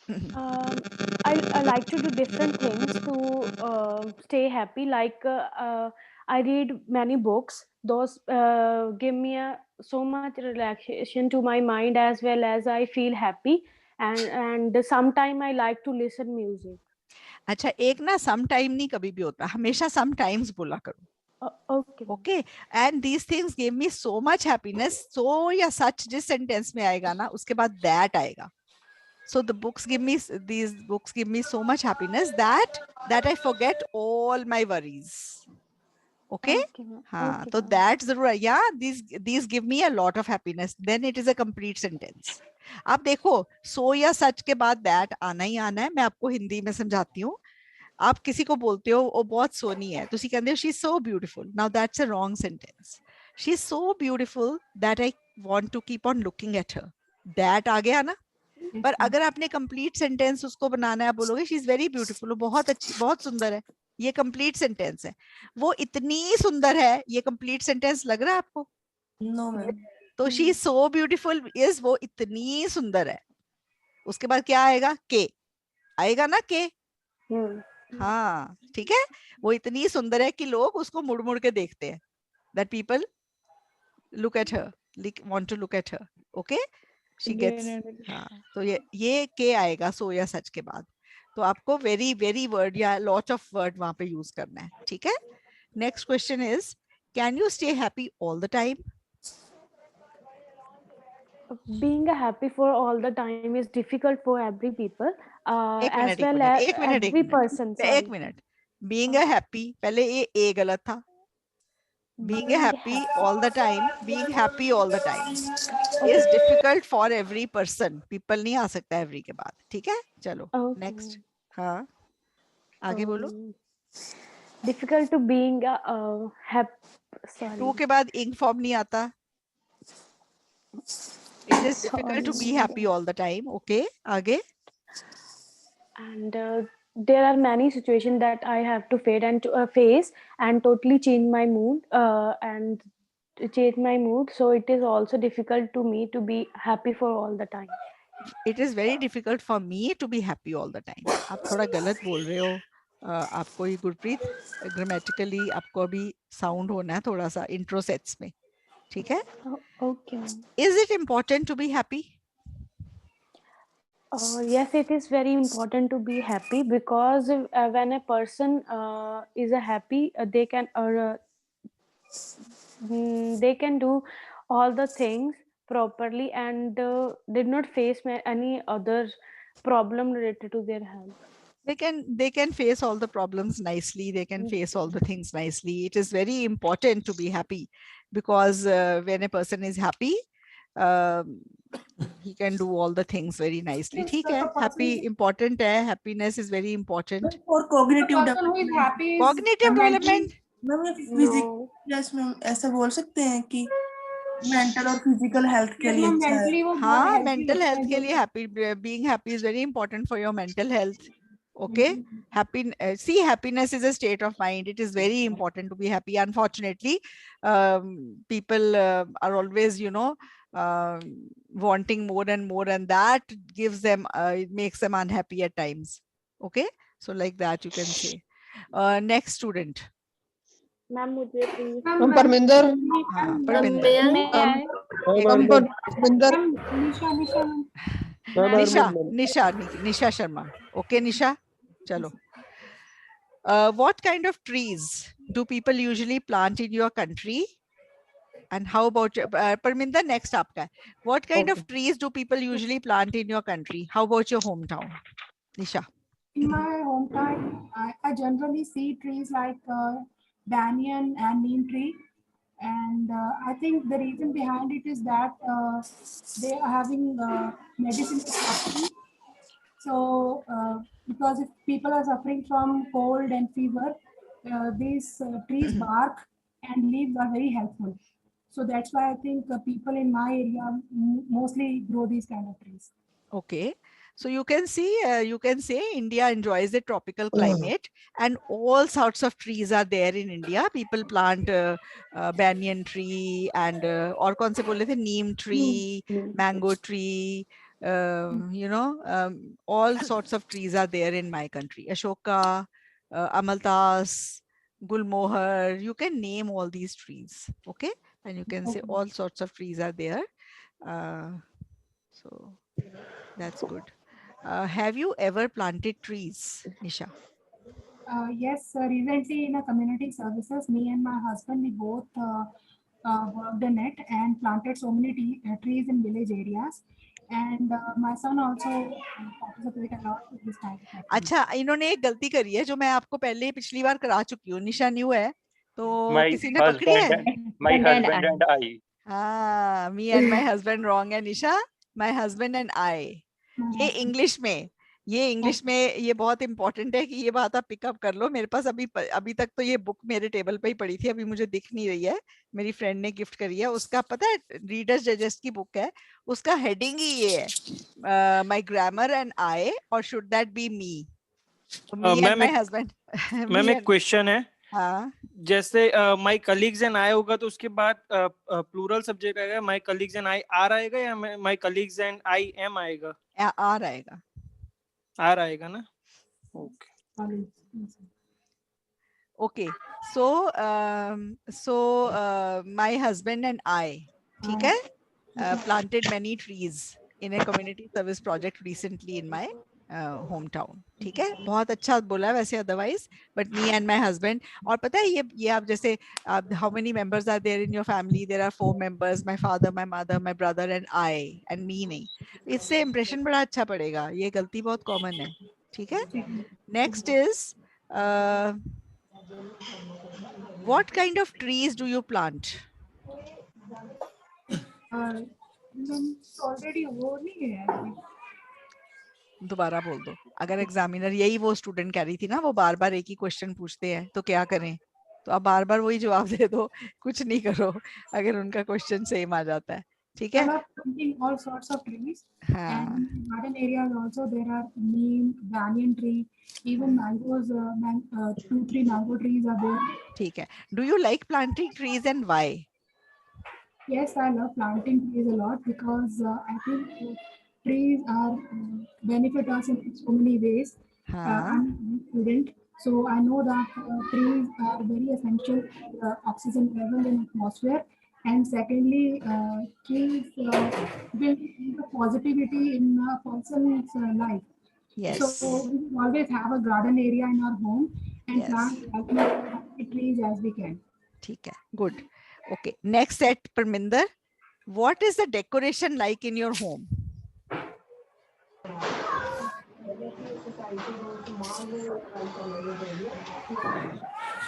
I like to do different things to stay happy. Like I read many books. Those give me so much relaxation to my mind, as well as I feel happy. And sometime I like to listen music. अच्छा, एक ना sometime नहीं कभी भी होता, हमेशा sometimes बोला करो. Okay, and these things gave me so much happiness. So या such जिस sentence में आएगा ना, उसके बाद that आएगा. So the books give me, these books give me so much happiness that I forget all my worries. Okay, हाँ, तो that जरूर है. Yeah, these give me a lot of happiness. Then it is a complete sentence. आप देखो, so या such के बाद that आना ही आना है. मैं आपको हिंदी में समझाती हूँ. आप किसी को बोलते हो वो बहुत सोनी है, तो कहते हो she is so beautiful. Now that's a wrong sentence. She is so beautiful that I want to keep on looking at her. That आ गया ना. पर अगर आपने complete sentence उसको बनाना है, आप बोलोगे she is very beautiful, वो बहुत अच्छी, बहुत सुंदर है. ये complete sentence है. वो इतनी सुंदर है, ये complete sentence लग रहा है आपको? No, ma'am. तो she is so beautiful is वो इतनी सुंदर है. उसके बाद क्या आएगा? के आएगा ना के. हाँ, ठीक है. वो इतनी सुंदर है कि लोग उसको मुड़ मुड़ के देखते हैं. That people look at her, want to look at her. Okay, she gets. हाँ, तो ये के आएगा सो या सच के बाद. तो आपको very word या lot of word वहाँ पे use करना है. ठीक है. Next question is, can you stay happy all the time? Being happy for all the time is difficult for every people, as well as every person. एक minute. Being a happy, पहले ये a गलत था. Being happy all the time, being happy all the time is difficult for every person. People नहीं आ सकता every के बाद. ठीक है? चलो. Next. हाँ. आगे बोलो. Difficult to being happy. Sorry. To के बाद ing form नहीं आता. It is difficult to be happy all the time. Okay, आगे. And there are many situations that I have to face and totally change my mood So it is also difficult to me to be happy for all the time. It is very difficult for me to be happy all the time. आप थोड़ा गलत बोल रहे हो. आपको ये Gurpreet grammatically आपको अभी sound होना है थोड़ा सा intro sets में. ठीक है? Okay. Is it important to be happy? Yes, it is very important to be happy, because when a person is happy, they can do all the things properly and did not face any other problem related to their health. They can face all the problems nicely. They can face all the things nicely. It is very important to be happy, because when a person is happy, he can do all the things very nicely. ठीक है, happy important है, happiness is very important. For cognitive The person who is happy is Cognitive development. Ma'am yes ma'am ऐसा बोल सकते हैं कि mental और physical health के लिए अच्छा है। हाँ, mental health के लिए happy, being happy is very important for your mental health. Okay, happy. See, happiness is a state of mind. It is very important to be happy. Unfortunately, people are always, you know, wanting more and more, and that gives them, it makes them unhappy at times. Okay, so like that you can say. Next student. Ma'am मुझे हम Parminder Parminder Nisha Sharma. Okay, Nisha, chalo. What kind of trees do people usually plant in your country? And how about Parminder? Next aapka. What kind of trees do people usually plant in your country? How about your hometown, Nisha? In my hometown, I generally see trees like banyan and neem tree, and I think the reason behind it is that they are having medicinal properties. So, because if people are suffering from cold and fever, these trees bark and leaves are very helpful. So that's why I think people in my area mostly grow these kind of trees. Okay. So you can see, you can say India enjoys a tropical climate, and all sorts of trees are there in India. People plant banyan tree and or kaun se bole the neem tree, mango tree, you know, all sorts of trees are there in my country. Ashoka, Amaltas, Gulmohar, you can name all these trees. Okay. And you can say all sorts of trees are there. So that's good. Have you ever planted trees, Nisha? Yes, recently in a community services, me and my husband, we both worked in it and planted so many trees in village areas. And my son also participated a lot in this type of activity. अच्छा, इन्होंने एक गलती करी है जो मैं आपको पहले पिछली बार करा चुकी हूँ. निशा न्यू है, तो किसी ने पकड़ी है? My husband and I. हाँ, me and my husband wrong है निशा. My husband and I. ये इंग्लिश में, ये बहुत इंपॉर्टेंट है कि ये बात आप पिकअप कर लो. मेरे पास अभी तक तो ये बुक मेरे टेबल पे ही पड़ी थी, अभी मुझे दिख नहीं रही है. मेरी फ्रेंड ने गिफ्ट करी है. उसका पता है, रीडर्स डाइजेस्ट की बुक है, उसका हेडिंग ही ये है, माय ग्रामर एंड आई, और should that be me. Me and my husband. Ma'am एक क्वेश्चन है. हाँ, जैसे माय कलीग्स एंड आई होगा तो उसके बाद प्लूरल सब्जेक्ट आएगा, my colleagues and I R आएगा या my colleagues and I am आएगा? आर आएगा. आर आएगा ना? Okay. Okay, so my husband and I, ठीक है, planted many trees in a community service project recently in my hometown. ठीक है, बहुत अच्छा बोला वैसे otherwise, but me and my husband. और पता है ये आप जैसे how many members are there in your family? There are 4 members, my father, my mother, my brother and I, and me नहीं. इससे impression बड़ा अच्छा पड़ेगा. ये गलती बहुत common है. ठीक है. Next is what kind of trees do you plant? Already वो नहीं है. दोबारा बोल दो. अगर एग्जामिनर यही वो स्टूडेंट कह रही थी ना, वो बार बार एक ही क्वेश्चन पूछते हैं, तो क्या करें? तो आप बार बार वही जवाब दे दो, कुछ नहीं करो अगर उनका क्वेश्चन सेम आ जाता है. ठीक है. All sorts of trees. And in garden areas also there are neem, banyan tree, even mangoes, 2-3 mango trees are there. ठीक है. Do you like planting trees and why? Yes, I love planting trees a lot because I think trees are benefit us in so many ways. I'm a student, so I know that trees are very essential oxygen level in atmosphere. And secondly, trees will bring positivity in a person's life. Yes. So we always have a garden area in our home and plant as many trees as we can. ठीक है. Good. Okay. Next set, Parminder. What is the decoration like in your home?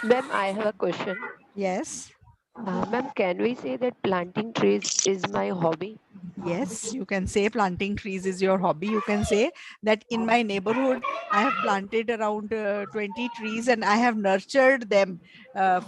Ma'am, I have a question. Yes. Ma'am, can we say that planting trees is my hobby? Yes, you can say planting trees is your hobby. You can say that in my neighborhood, I have planted around 20 trees and I have nurtured them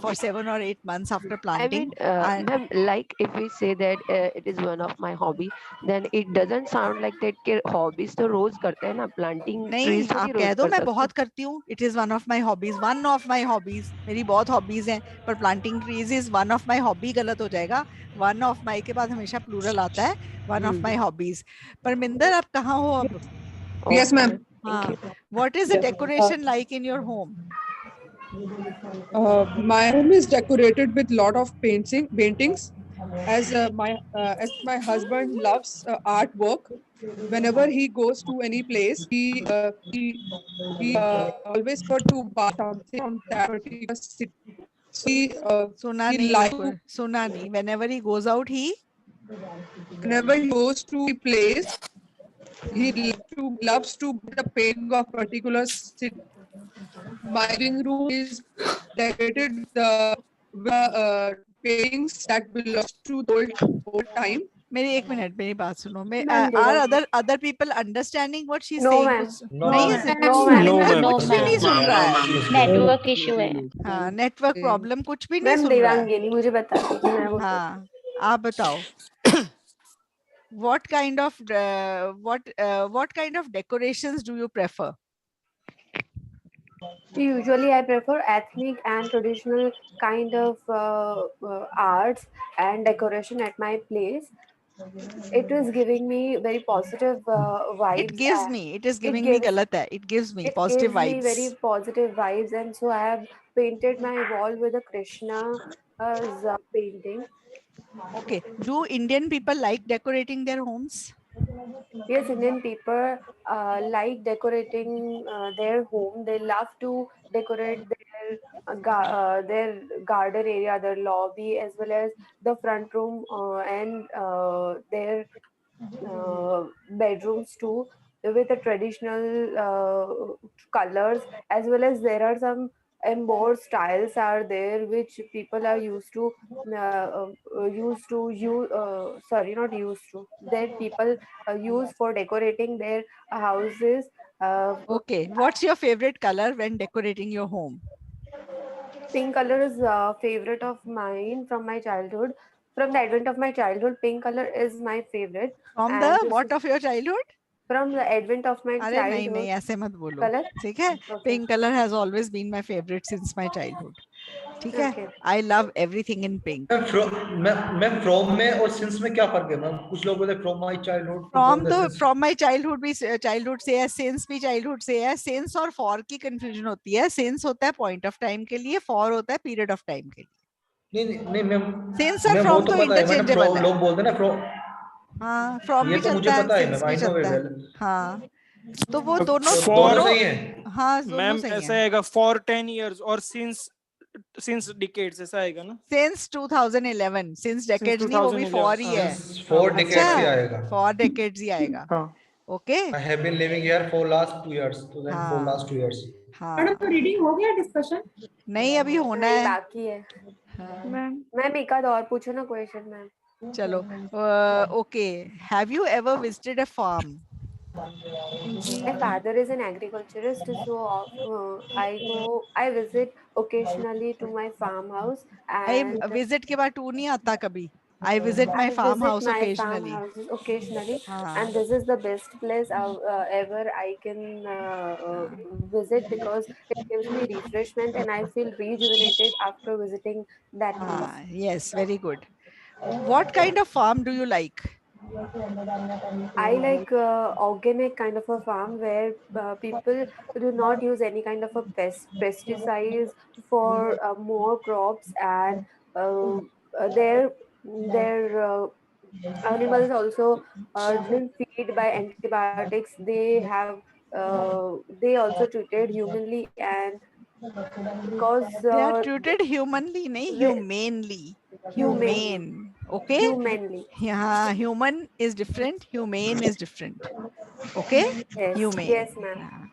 for 7 or 8 months after I planting. mean, ma'am, like if we say that it is one of my hobby, then it doesn't sound like that कि hobbies तो रोज करते हैं ना, planting नहीं, trees थोड़ी आप कह रोज दो कर मैं सकते बहुत करती हूँ. It is one of my hobbies. One of my hobbies. मेरी बहुत hobbies हैं, पर planting trees is one of my hobby गलत हो जाएगा. One of my के बाद हमेशा plural आता है. One of my hobbies. Parminder, आप कहाँ हो अब? Yes, ma'am. हाँ. What is the decoration like in your home? My home is decorated with lot of paintings, as my husband loves artwork. Whenever he goes to any place, he always prefer to buy something from that particular city. सुना He नहीं like उसको. सुना नहीं. Whenever he goes out, he whenever he goes to a place, he loves to buy the painting of particular city. My living room is decorated with paintings that belongs to the old time. मेरी एक minute, मेरी बात सुनो. Ma'am, Are other people understanding what she's No, saying? ma'am. नहीं है? No, ma'am. Parminder कुछ भी नहीं सुन रहा है. नेटवर्क इशू है. हाँ, नेटवर्क प्रॉब्लम, कुछ भी नहीं मैम सुन रहा है. देवांगिनी मुझे बता दीजिए, मैं वो हाँ, आप बताओ. What kind of decorations do you prefer? Usually, I prefer ethnic and traditional kind of arts and decoration at my place. It is giving me very positive vibes. It is giving me galat hai. It gives me positive It gives me vibes. very positive vibes, and so I have painted my wall with a Krishna's painting. Okay. Do Indian people like decorating their homes? Yes, Indian people like decorating their home. They love to decorate their garden area, their lobby, as well as the front room and their bedrooms too, with the traditional colors, as well as there are some embossed styles are there which people are used to sorry, not used to, that people use for decorating their houses. Okay. What's your favorite color when decorating your home? Pink color is a favorite of mine from my childhood. From the advent of my childhood, pink color is my favorite. From And the this what is of your childhood? from the advent of my अरे नहीं childhood. नहीं, ऐसे मत बोलो. Color? ठीक है? Okay. Pink color has always been my favorite since my childhood. ठीक है? Okay. I love everything in pink. मैं from में और since में क्या फर्क है मैम? कुछ लोग बोलते हैं from my childhood. From my childhood भी childhood से है, since भी childhood से है. Since और for की confusion होती है. Since होता है point of time के लिए, for होता है period of time के लिए. नहीं मैम. Since और from तो interchangeable है. लोग बोलते हैं ना from. हाँ, from ये भी तो मुझे चलता है, पता है since मैम. I भी know चलता very है. well. हाँ, तो वो दोनों सही है. हाँ, दोनों मैम सही ऐसा है. आएगा for 10 years और since decades ऐसा आएगा ना? Since 2011, since decades नहीं, वो भी 4 ही है. 4 decades ही आएगा. 4 decades ही आएगा. Okay. I have been living here for last 2 years. So then for last 2 years. हाँ. मैडम तो रीडिंग हो गया डिस्कशन? नहीं, अभी होना है. बाकी है. मैम एक आध और पूछो ना क्वेश्चन मैम. चलो. Okay. Have you ever visited a farm? My father is an agriculturist, so I visit occasionally to my farmhouse. And I visit के बाद टू नहीं आता कभी. I visit my farmhouse occasionally. And this is the best place ever I can visit, because it gives me refreshment and I feel rejuvenated after visiting that place. Yes, very good. What kind of farm do you like? I like organic kind of a farm where people do not use any kind of a pesticides for more crops, and their animals also didn't feed by antibiotics. They also treated humanly, and because they are treated humanly, nahi, humanely. Humane. Okay. Humanly. Yeah, human is different. Humane is different. Okay. Yes. Humane. Yes, ma'am.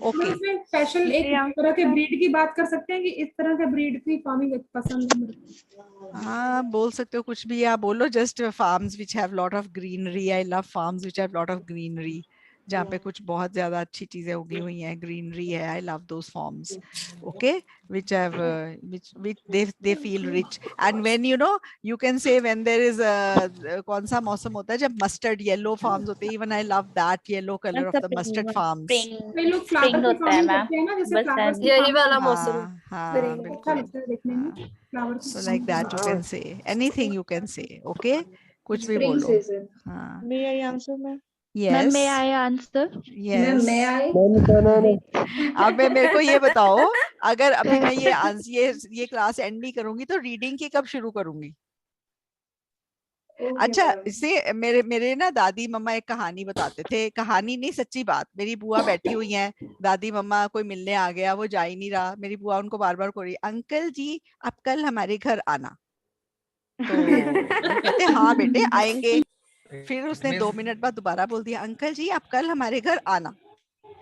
Okay special एक तरह के breed की बात कर सकते हैं कि इस तरह के ब्रीड की फार्मिंग पसंद है मेरे को। हाँ बोल सकते हो, कुछ भी आप बोलो, just farms which have lot of greenery, I love farms which have lot of greenery, जहाँ पे कुछ बहुत ज्यादा अच्छी चीजें उगी हुई हैं, ग्रीनरी है, I love those forms, okay, which have which they feel rich, and when you can say when there is कौन सा मौसम होता है जब मस्टर्ड येलो फार्म्स होते हैं, even I love that yellow color of the mustard farms. कई लोग फ्लावर की फार्मिंग करते हैं ना, जैसे फ्लावर्स की यही वाला हाँ मौसम हाँ अच्छा बिल्कुल, लगता है देखने में फ्लावर की so like that you can say anything, you can say, okay, कुछ भी Spring बोलो. season. हाँ May I answer, ma'am? yes Ma'am, may I answer? yes May I? अब मेरे को ये बताओ, अगर अभी मैं ये क्लास एंड नहीं करूंगी तो रीडिंग की कब शुरू करूंगी? अच्छा, इससे मेरे ना दादी मम्मा एक कहानी बताते थे, कहानी नहीं सच्ची बात, मेरी बुआ बैठी हुई हैं, दादी मम्मा कोई मिलने आ गया, वो जा ही नहीं रहा, मेरी बुआ उनको बार बार को रही, अंकल जी आप कल हमारे घर आना, तो वो कहते हाँ बेटे आएंगे, फिर उसने 2 मिनट बाद दोबारा बोल दिया, अंकल जी आप कल हमारे घर आना,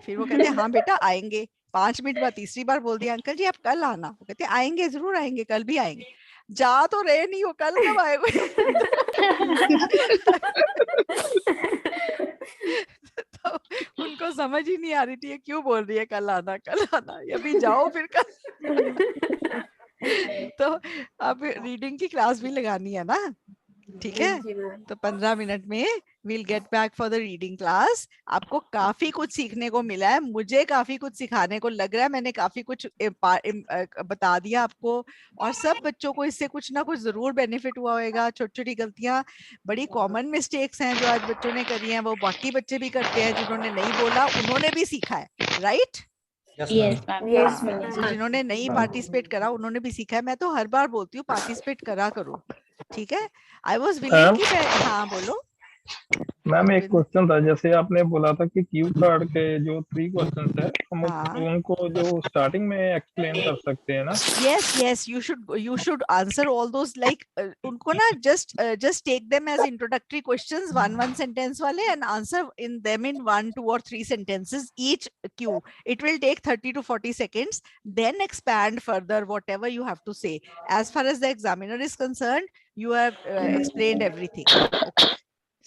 फिर वो कहते हाँ बेटा आएंगे, 5 मिनट बाद तीसरी बार बोल दिया, अंकल जी आप कल आना, वो कहते आएंगे, जरूर आएंगे, कल भी आएंगे, जा तो रहे नहीं हो, कल कब आएंगे? तो उनको समझ ही नहीं आ रही थी ये क्यों बोल रही है कल आना, अभी जाओ फिर कल। तो अब रीडिंग की क्लास भी लगानी है ना, ठीक है, तो 15 मिनट में we'll get back for the reading class. आपको काफी कुछ सीखने को मिला है, मुझे काफी कुछ सिखाने को लग रहा है, मैंने काफी कुछ बता दिया आपको, और सब बच्चों को इससे कुछ ना कुछ जरूर बेनिफिट हुआ होगा। छोटी छोटी गलतियां, बड़ी कॉमन मिस्टेक्स हैं जो आज बच्चों ने करी हैं, वो बाकी बच्चे भी करते हैं, जिन्होंने नहीं बोला उन्होंने भी सीखा है, राइट? जिन्होंने नहीं पार्टिसिपेट करा उन्होंने भी सीखा है। मैं तो हर बार बोलती हूँ पार्टिसिपेट करा करो, ठीक है। आई वॉज विलिंग कि हाँ बोलो मैम। एक क्वेश्चन था, जैसे आपने बोला था कि क्यू कार्ड के जो 3 क्वेश्चंस है हम उनको जो स्टार्टिंग में एक्सप्लेन कर सकते हैं ना? Yes you should answer all those, like उनको ना just take them as introductory questions, one sentence वाले, and answer in them in 1, 2 or 3 sentences each Q. It will take 30 to 40 seconds, then expand further whatever you have to say. As far as the examiner is concerned, you have explained everything. Okay.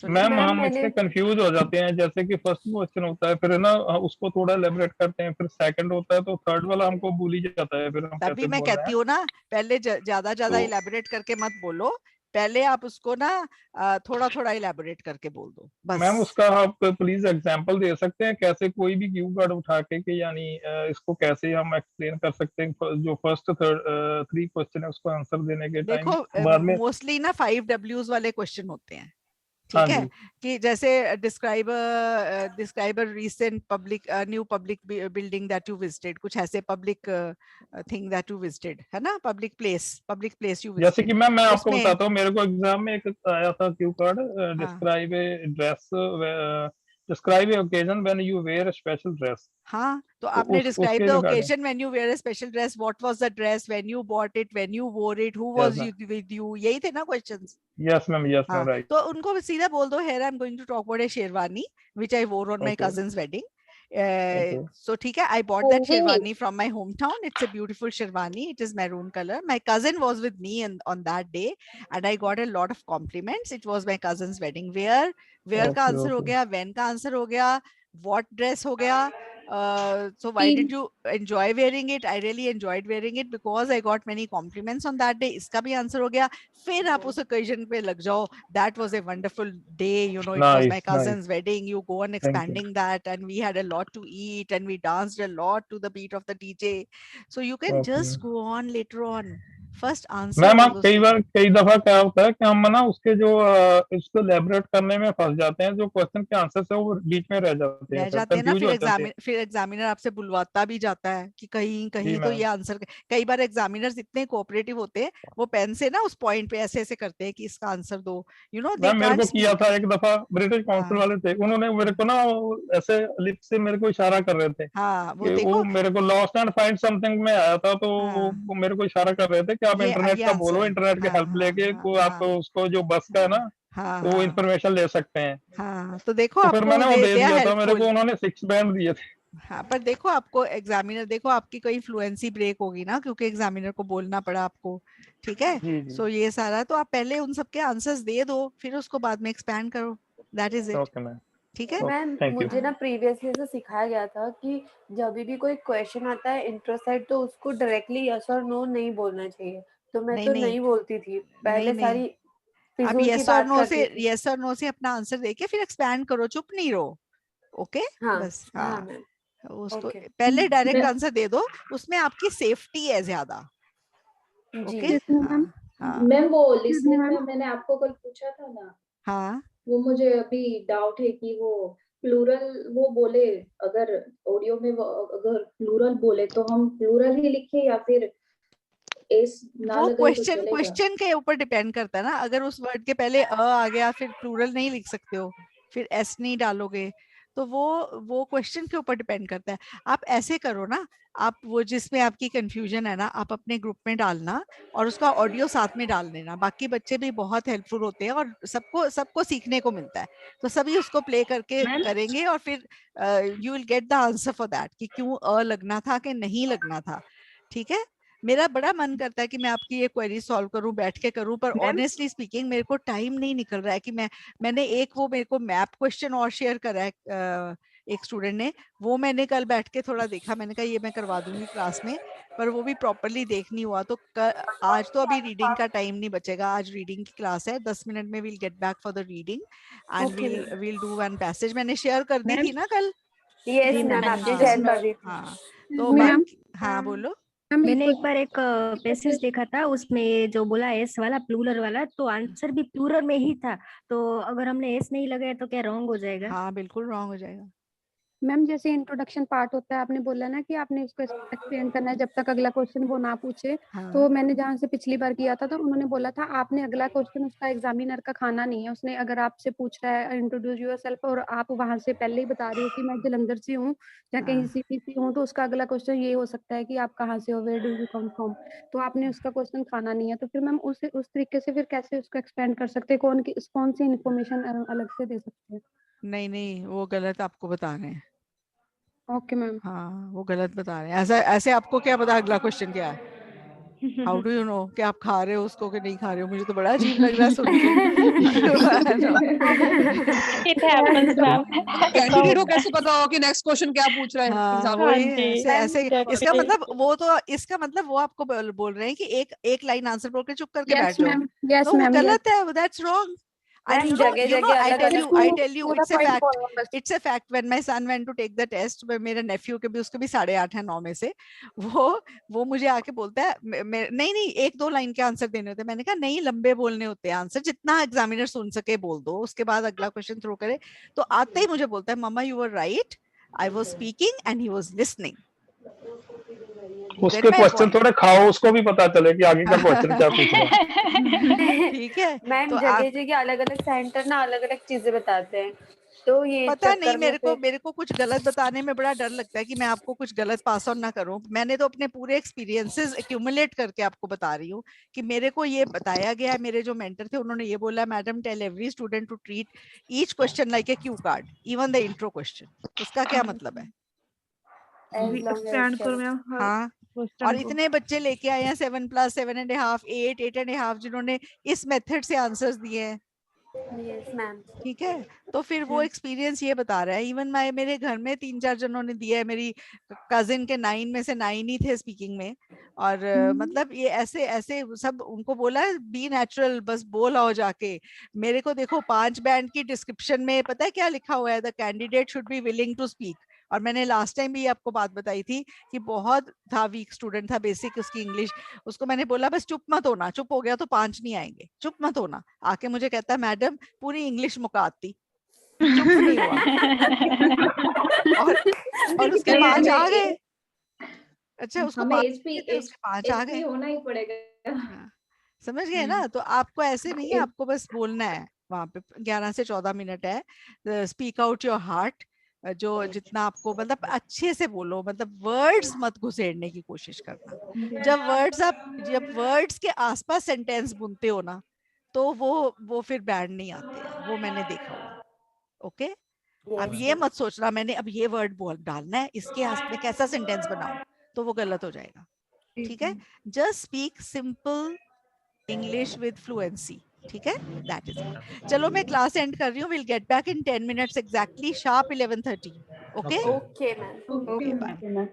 Ma'am हम इससे confuse हो जाते हैं, जैसे कि first question होता है, फिर ना उसको थोड़ा एलैबोरेट करते हैं, फिर सेकंड होता है तो थर्ड वाला हमको भूल ही जाता है, फिर हम तभी मैं कहती हूँ ना, पहले ज्यादा एलैबोरेट करके मत बोलो, पहले आप उसको ना थोड़ा एलैबोरेट करके बोल दो बस। मैम उसका आप प्लीज एग्जांपल दे सकते हैं, कैसे कोई भी क्यू कार्ड उठा के यानी इसको कैसे हम एक्सप्लेन कर सकते हैं, जो फर्स्ट 3 क्वेश्चन है उसको आंसर देने के टाइम बाद में मोस्टली ना 5 W's वाले क्वेश्चन होते हैं, ठीक है, कि जैसे describe recent public new public building that you visited, कुछ ऐसे public thing that you visited है ना, पब्लिक प्लेस यू विजिटेड। जैसे कि मैं आपको बताता हूँ, मेरे को एग्जाम में एक आया था Q card, describe a dress, describe a occasion when you wear a special dress. हाँ, तो आपने describe the occasion when you wear a special dress. What was the dress? When you bought it? When you wore it? Who was with you? यही थे ना questions? Yes ma'am, yes ma'am, right. तो उनको सीधा बोल दो, here I'm going to talk about a sherwani which I wore on my cousin's wedding. So ठीक है, I bought that sherwani from my hometown. It's a beautiful sherwani. It is maroon color. My cousin was with me on that day, and I got a lot of compliments. It was my cousin's wedding. Where का answer हो गया, when का answer हो गया, what dress हो गया. So why did you enjoy wearing it? I really enjoyed wearing it because I got many compliments on that day. इसका भी आंसर हो गया. फिर आप उस occasion पे लग जाओ. That was a wonderful day. You know, it was my cousin's wedding. You go on expanding that, and we had a lot to eat, and we danced a lot to the beat of the DJ. So you can just go on later on. First answer. Ma'am आप कई दफा क्या होता है कि हम ना उसके जो इसको एलैबोरेट करने में फंस जाते हैं, जो क्वेश्चन के आंसर से वो बीच में रह जाते हैं ना, फिर एग्जामिनर आपसे बुलवाता भी जाता है कि कहीं तो ये आंसर, कई बार एग्जामिनर्स इतने कोऑपरेटिव होते हैं, वो पेन से ना उस पॉइंट पे ऐसे करते हैं कि इसका आंसर दो, यू नो। मेरे को किया था एक दफा, ब्रिटिश काउंसिल वाले थे, उन्होंने मेरे को ना ऐसे लिप से मेरे को इशारा कर रहे थे। वो मेरे को लॉस्ट एंड फाइंड समथिंग में आया था, तो वो मेरे को इशारा कर रहे थे आप इंटरनेट का बोलो, इंटरनेट की हेल्प लेके आप उसको जो बस का है ना वो इंफॉर्मेशन ले सकते हैं। तो देखो फिर मैंने वो दे दिया था, मेरे को उन्होंने 6 बैंड दिए थे। हाँ, पर देखो आपको एग्जामिनर, देखो आपकी कोई फ्लुएंसी ब्रेक होगी ना, क्योंकि एग्जामिनर को बोलना पड़ा आपको, ठीक है। सो ये सारा तो आप पहले उन सबके आंसर्स दे दो, फिर उसको बाद में एक्सपैंड करो, that is it. Okay ma'am, ठीक है मैम मुझे ना प्रीवियसली से सिखाया गया था कि जब भी कोई क्वेश्चन आता है इंट्रोसाइड तो उसको डायरेक्टली यस और नो नहीं बोलना चाहिए, तो मैं तो नहीं बोलती थी पहले, सारी आप फिजूल की यस और बात नो से, करती थी। यस और नो से अपना आंसर देके फिर एक्सपैंड करो, चुप नहीं रहो। ओके हाँ, बस हाँ हाँ, मैम, उसको ओके। पहले डायरेक्ट आंसर दे दो, उसमें आपकी सेफ्टी है ज्यादा। ओके हाँ हाँ मैम वो लिसनिंग में मैंने आपको कल पूछा था ना, हाँ, वो मुझे अभी डाउट है कि वो प्लूरल वो बोले, अगर ऑडियो में वो अगर प्लूरल बोले तो हम प्लूरल ही लिखे या फिर एस ना वो लगाए तो चलेगा? क्वेश्चन के ऊपर डिपेंड करता है ना। अगर उस वर्ड के पहले अ आ गया, फिर प्लूरल नहीं लिख सकते हो, फिर एस नहीं डालोगे, तो वो क्वेश्चन के ऊपर डिपेंड करता है। आप ऐसे करो ना, आप वो जिसमें आपकी कंफ्यूजन है ना, आप अपने ग्रुप में डालना और उसका ऑडियो साथ में डाल देना। बाकी बच्चे भी बहुत हेल्पफुल होते हैं और सबको सबको सीखने को मिलता है, तो सभी उसको प्ले करके करेंगे और फिर you will get the answer for that कि क्यों अ लगना था कि नहीं लगना था। ठीक है, मेरा बड़ा मन करता है कि मैं आपकी ये क्वेरी सॉल्व करूं, बैठ के करूं, पर ऑनेस्टली स्पीकिंग मेरे को टाइम नहीं निकल रहा है कि मैंने एक वो मेरे को मैप क्वेश्चन और शेयर करा है एक स्टूडेंट ने, वो मैंने कल बैठ के थोड़ा देखा, मैंने कहा ये मैं करवा दूंगी क्लास में, पर वो भी प्रॉपरली देख नहीं हुआ। तो आज तो अभी रीडिंग का टाइम नहीं बचेगा, आज रीडिंग की क्लास है, 10 मिनट में will get back for the reading and will do one passage. मैंने शेयर कर दी थी ना कल। यस मैम, आपने शेयर कर दी थी। हाँ तो बाकी हाँ बोलो। मैंने एक बार एक पैसेज देखा था, उसमें जो बोला एस वाला प्लूरल वाला, तो आंसर भी प्लूरल में ही था, तो अगर हमने एस नहीं लगाया तो क्या रॉन्ग हो जाएगा? हाँ बिल्कुल रॉन्ग हो जाएगा। मैम जैसे इंट्रोडक्शन पार्ट होता है, आपने बोला ना कि आपने उसको एक्सप्लेन करना है जब तक अगला क्वेश्चन वो ना पूछे। तो मैंने जहाँ से पिछली बार किया था तो उन्होंने बोला था आपने अगला क्वेश्चन उसका एग्जामिनर का खाना नहीं है, उसने अगर आपसे पूछ रहा है इंट्रोड्यूस योरसेल्फ और आप वहां से पहले ही बता रही हो कि मैं जलंधर से हूँ या कहीं सीपीसी हूँ, तो उसका अगला क्वेश्चन ये हो सकता है कि आप कहाँ से हो, where do you come from, तो आपने उसका क्वेश्चन खाना नहीं है। तो फिर मैम उस तरीके से फिर कैसे उसको एक्सपेंड कर सकते हैं, कौन सी इन्फॉर्मेशन अलग से दे सकते हैं? नहीं वो गलत आपको बता रहे हैं। Okay ma'am. हाँ वो गलत बता रहे हैं, ऐसा ऐसे आपको क्या पता अगला क्वेश्चन क्या है? हाउ डू यू नो कि आप खा रहे हो उसको कि नहीं खा रहे हो? मुझे तो बड़ा अजीब लग रहा है सुन के। It happens, ma'am. कैंडिडेट को कैसे पता हो कि नेक्स्ट क्वेश्चन क्या पूछ रहा है हाँ एग्जाम वही में? ऐसे इसका मतलब इसका मतलब वो आपको बोल रहे हैं कि एक लाइन आंसर बोल के चुप करके बैठ जाओ, Yes, तो वो ma'am, गलत है, that's wrong. And you know, I tell you, it's a fact. When my son went to take the test, मेरे nephew के भी उसके भी 8.5 है 9 में से, वो मुझे आके बोलता है नहीं 1-2 लाइन के आंसर देने होते हैं। मैंने कहा नहीं, लंबे बोलने होते हैं आंसर, जितना एग्जामिनर सुन सके बोल दो, उसके बाद अगला क्वेश्चन थ्रो करे। तो आते ही मुझे बोलता है mama you were right, I was speaking and he was listening. उसके क्वेश्चन थोड़े खाओ, उसको भी पता चले कि आगे का क्वेश्चन क्या पूछ रहा है। ठीक है मैम तो जगह जगह अलग अलग सेंटर ना अलग अलग चीजें बताते हैं, तो ये पता नहीं मेरे को कुछ गलत बताने में बड़ा डर लगता है कि मैं आपको कुछ गलत पास ऑन ना करूं। मैंने तो अपने पूरे एक्सपीरियंसेस एक्यूमुलेट करके आपको बता रही हूँ कि मेरे को ये बताया गया है। मेरे जो मेंटर थे उन्होंने ये बोला, madam tell every student to treat each question like a cue card, even the intro question. उसका क्या मतलब है? हाँ, और इतने बच्चे लेके आए हैं 7+, 7.5, 8, 8.5 जिन्होंने इस मेथड से आंसर्स दिए हैं। Yes ma'am. ठीक है, तो फिर वो एक्सपीरियंस ये बता रहा है। इवन मेरे घर में 3-4 जनों ने दिया है, मेरी कजिन के 9 में से 9 ही थे स्पीकिंग में। और मतलब ये ऐसे ऐसे सब उनको बोला बी नेचुरल, बस बोल आओ जाके। मेरे को देखो 5 बैंड की डिस्क्रिप्शन में पता है क्या लिखा हुआ है? The candidate should be willing to speak. और मैंने लास्ट टाइम भी आपको बात बताई थी कि बहुत था वीक स्टूडेंट था, बेसिक उसकी इंग्लिश। उसको मैंने बोला बस चुप मत होना, चुप हो गया तो 5 नहीं आएंगे, चुप मत होना। आके मुझे कहता मैडम पूरी इंग्लिश मुकाती, चुप नहीं हुआ। और उसके 5 आ गए। अच्छा उसको 5 आ गए, होना ही पड़ेगा। समझ गए ना? तो आपको ऐसे नहीं है, आपको बस बोलना है। वहां पे 11 से 14 मिनट है। स्पीक आउट योर हार्ट, जो जितना आपको मतलब अच्छे से बोलो, मतलब वर्ड्स मत घुसेड़ने की कोशिश करना। जब वर्ड्स के आसपास सेंटेंस बुनते हो ना, तो वो फिर बैंड नहीं आते हैं, वो मैंने देखा हुआ है। ओके अब ये मत सोचना मैंने अब ये वर्ड बोल डालना है, इसके में कैसा सेंटेंस बनाऊं, तो वो गलत हो जाएगा। ठीक है, just speak simple English with fluency. ठीक है, दैट इज इट। चलो मैं क्लास एंड कर रही हूँ। Will get back in 10 minutes exactly, sharp 11:30। Okay Okay, ma'am. Okay bye.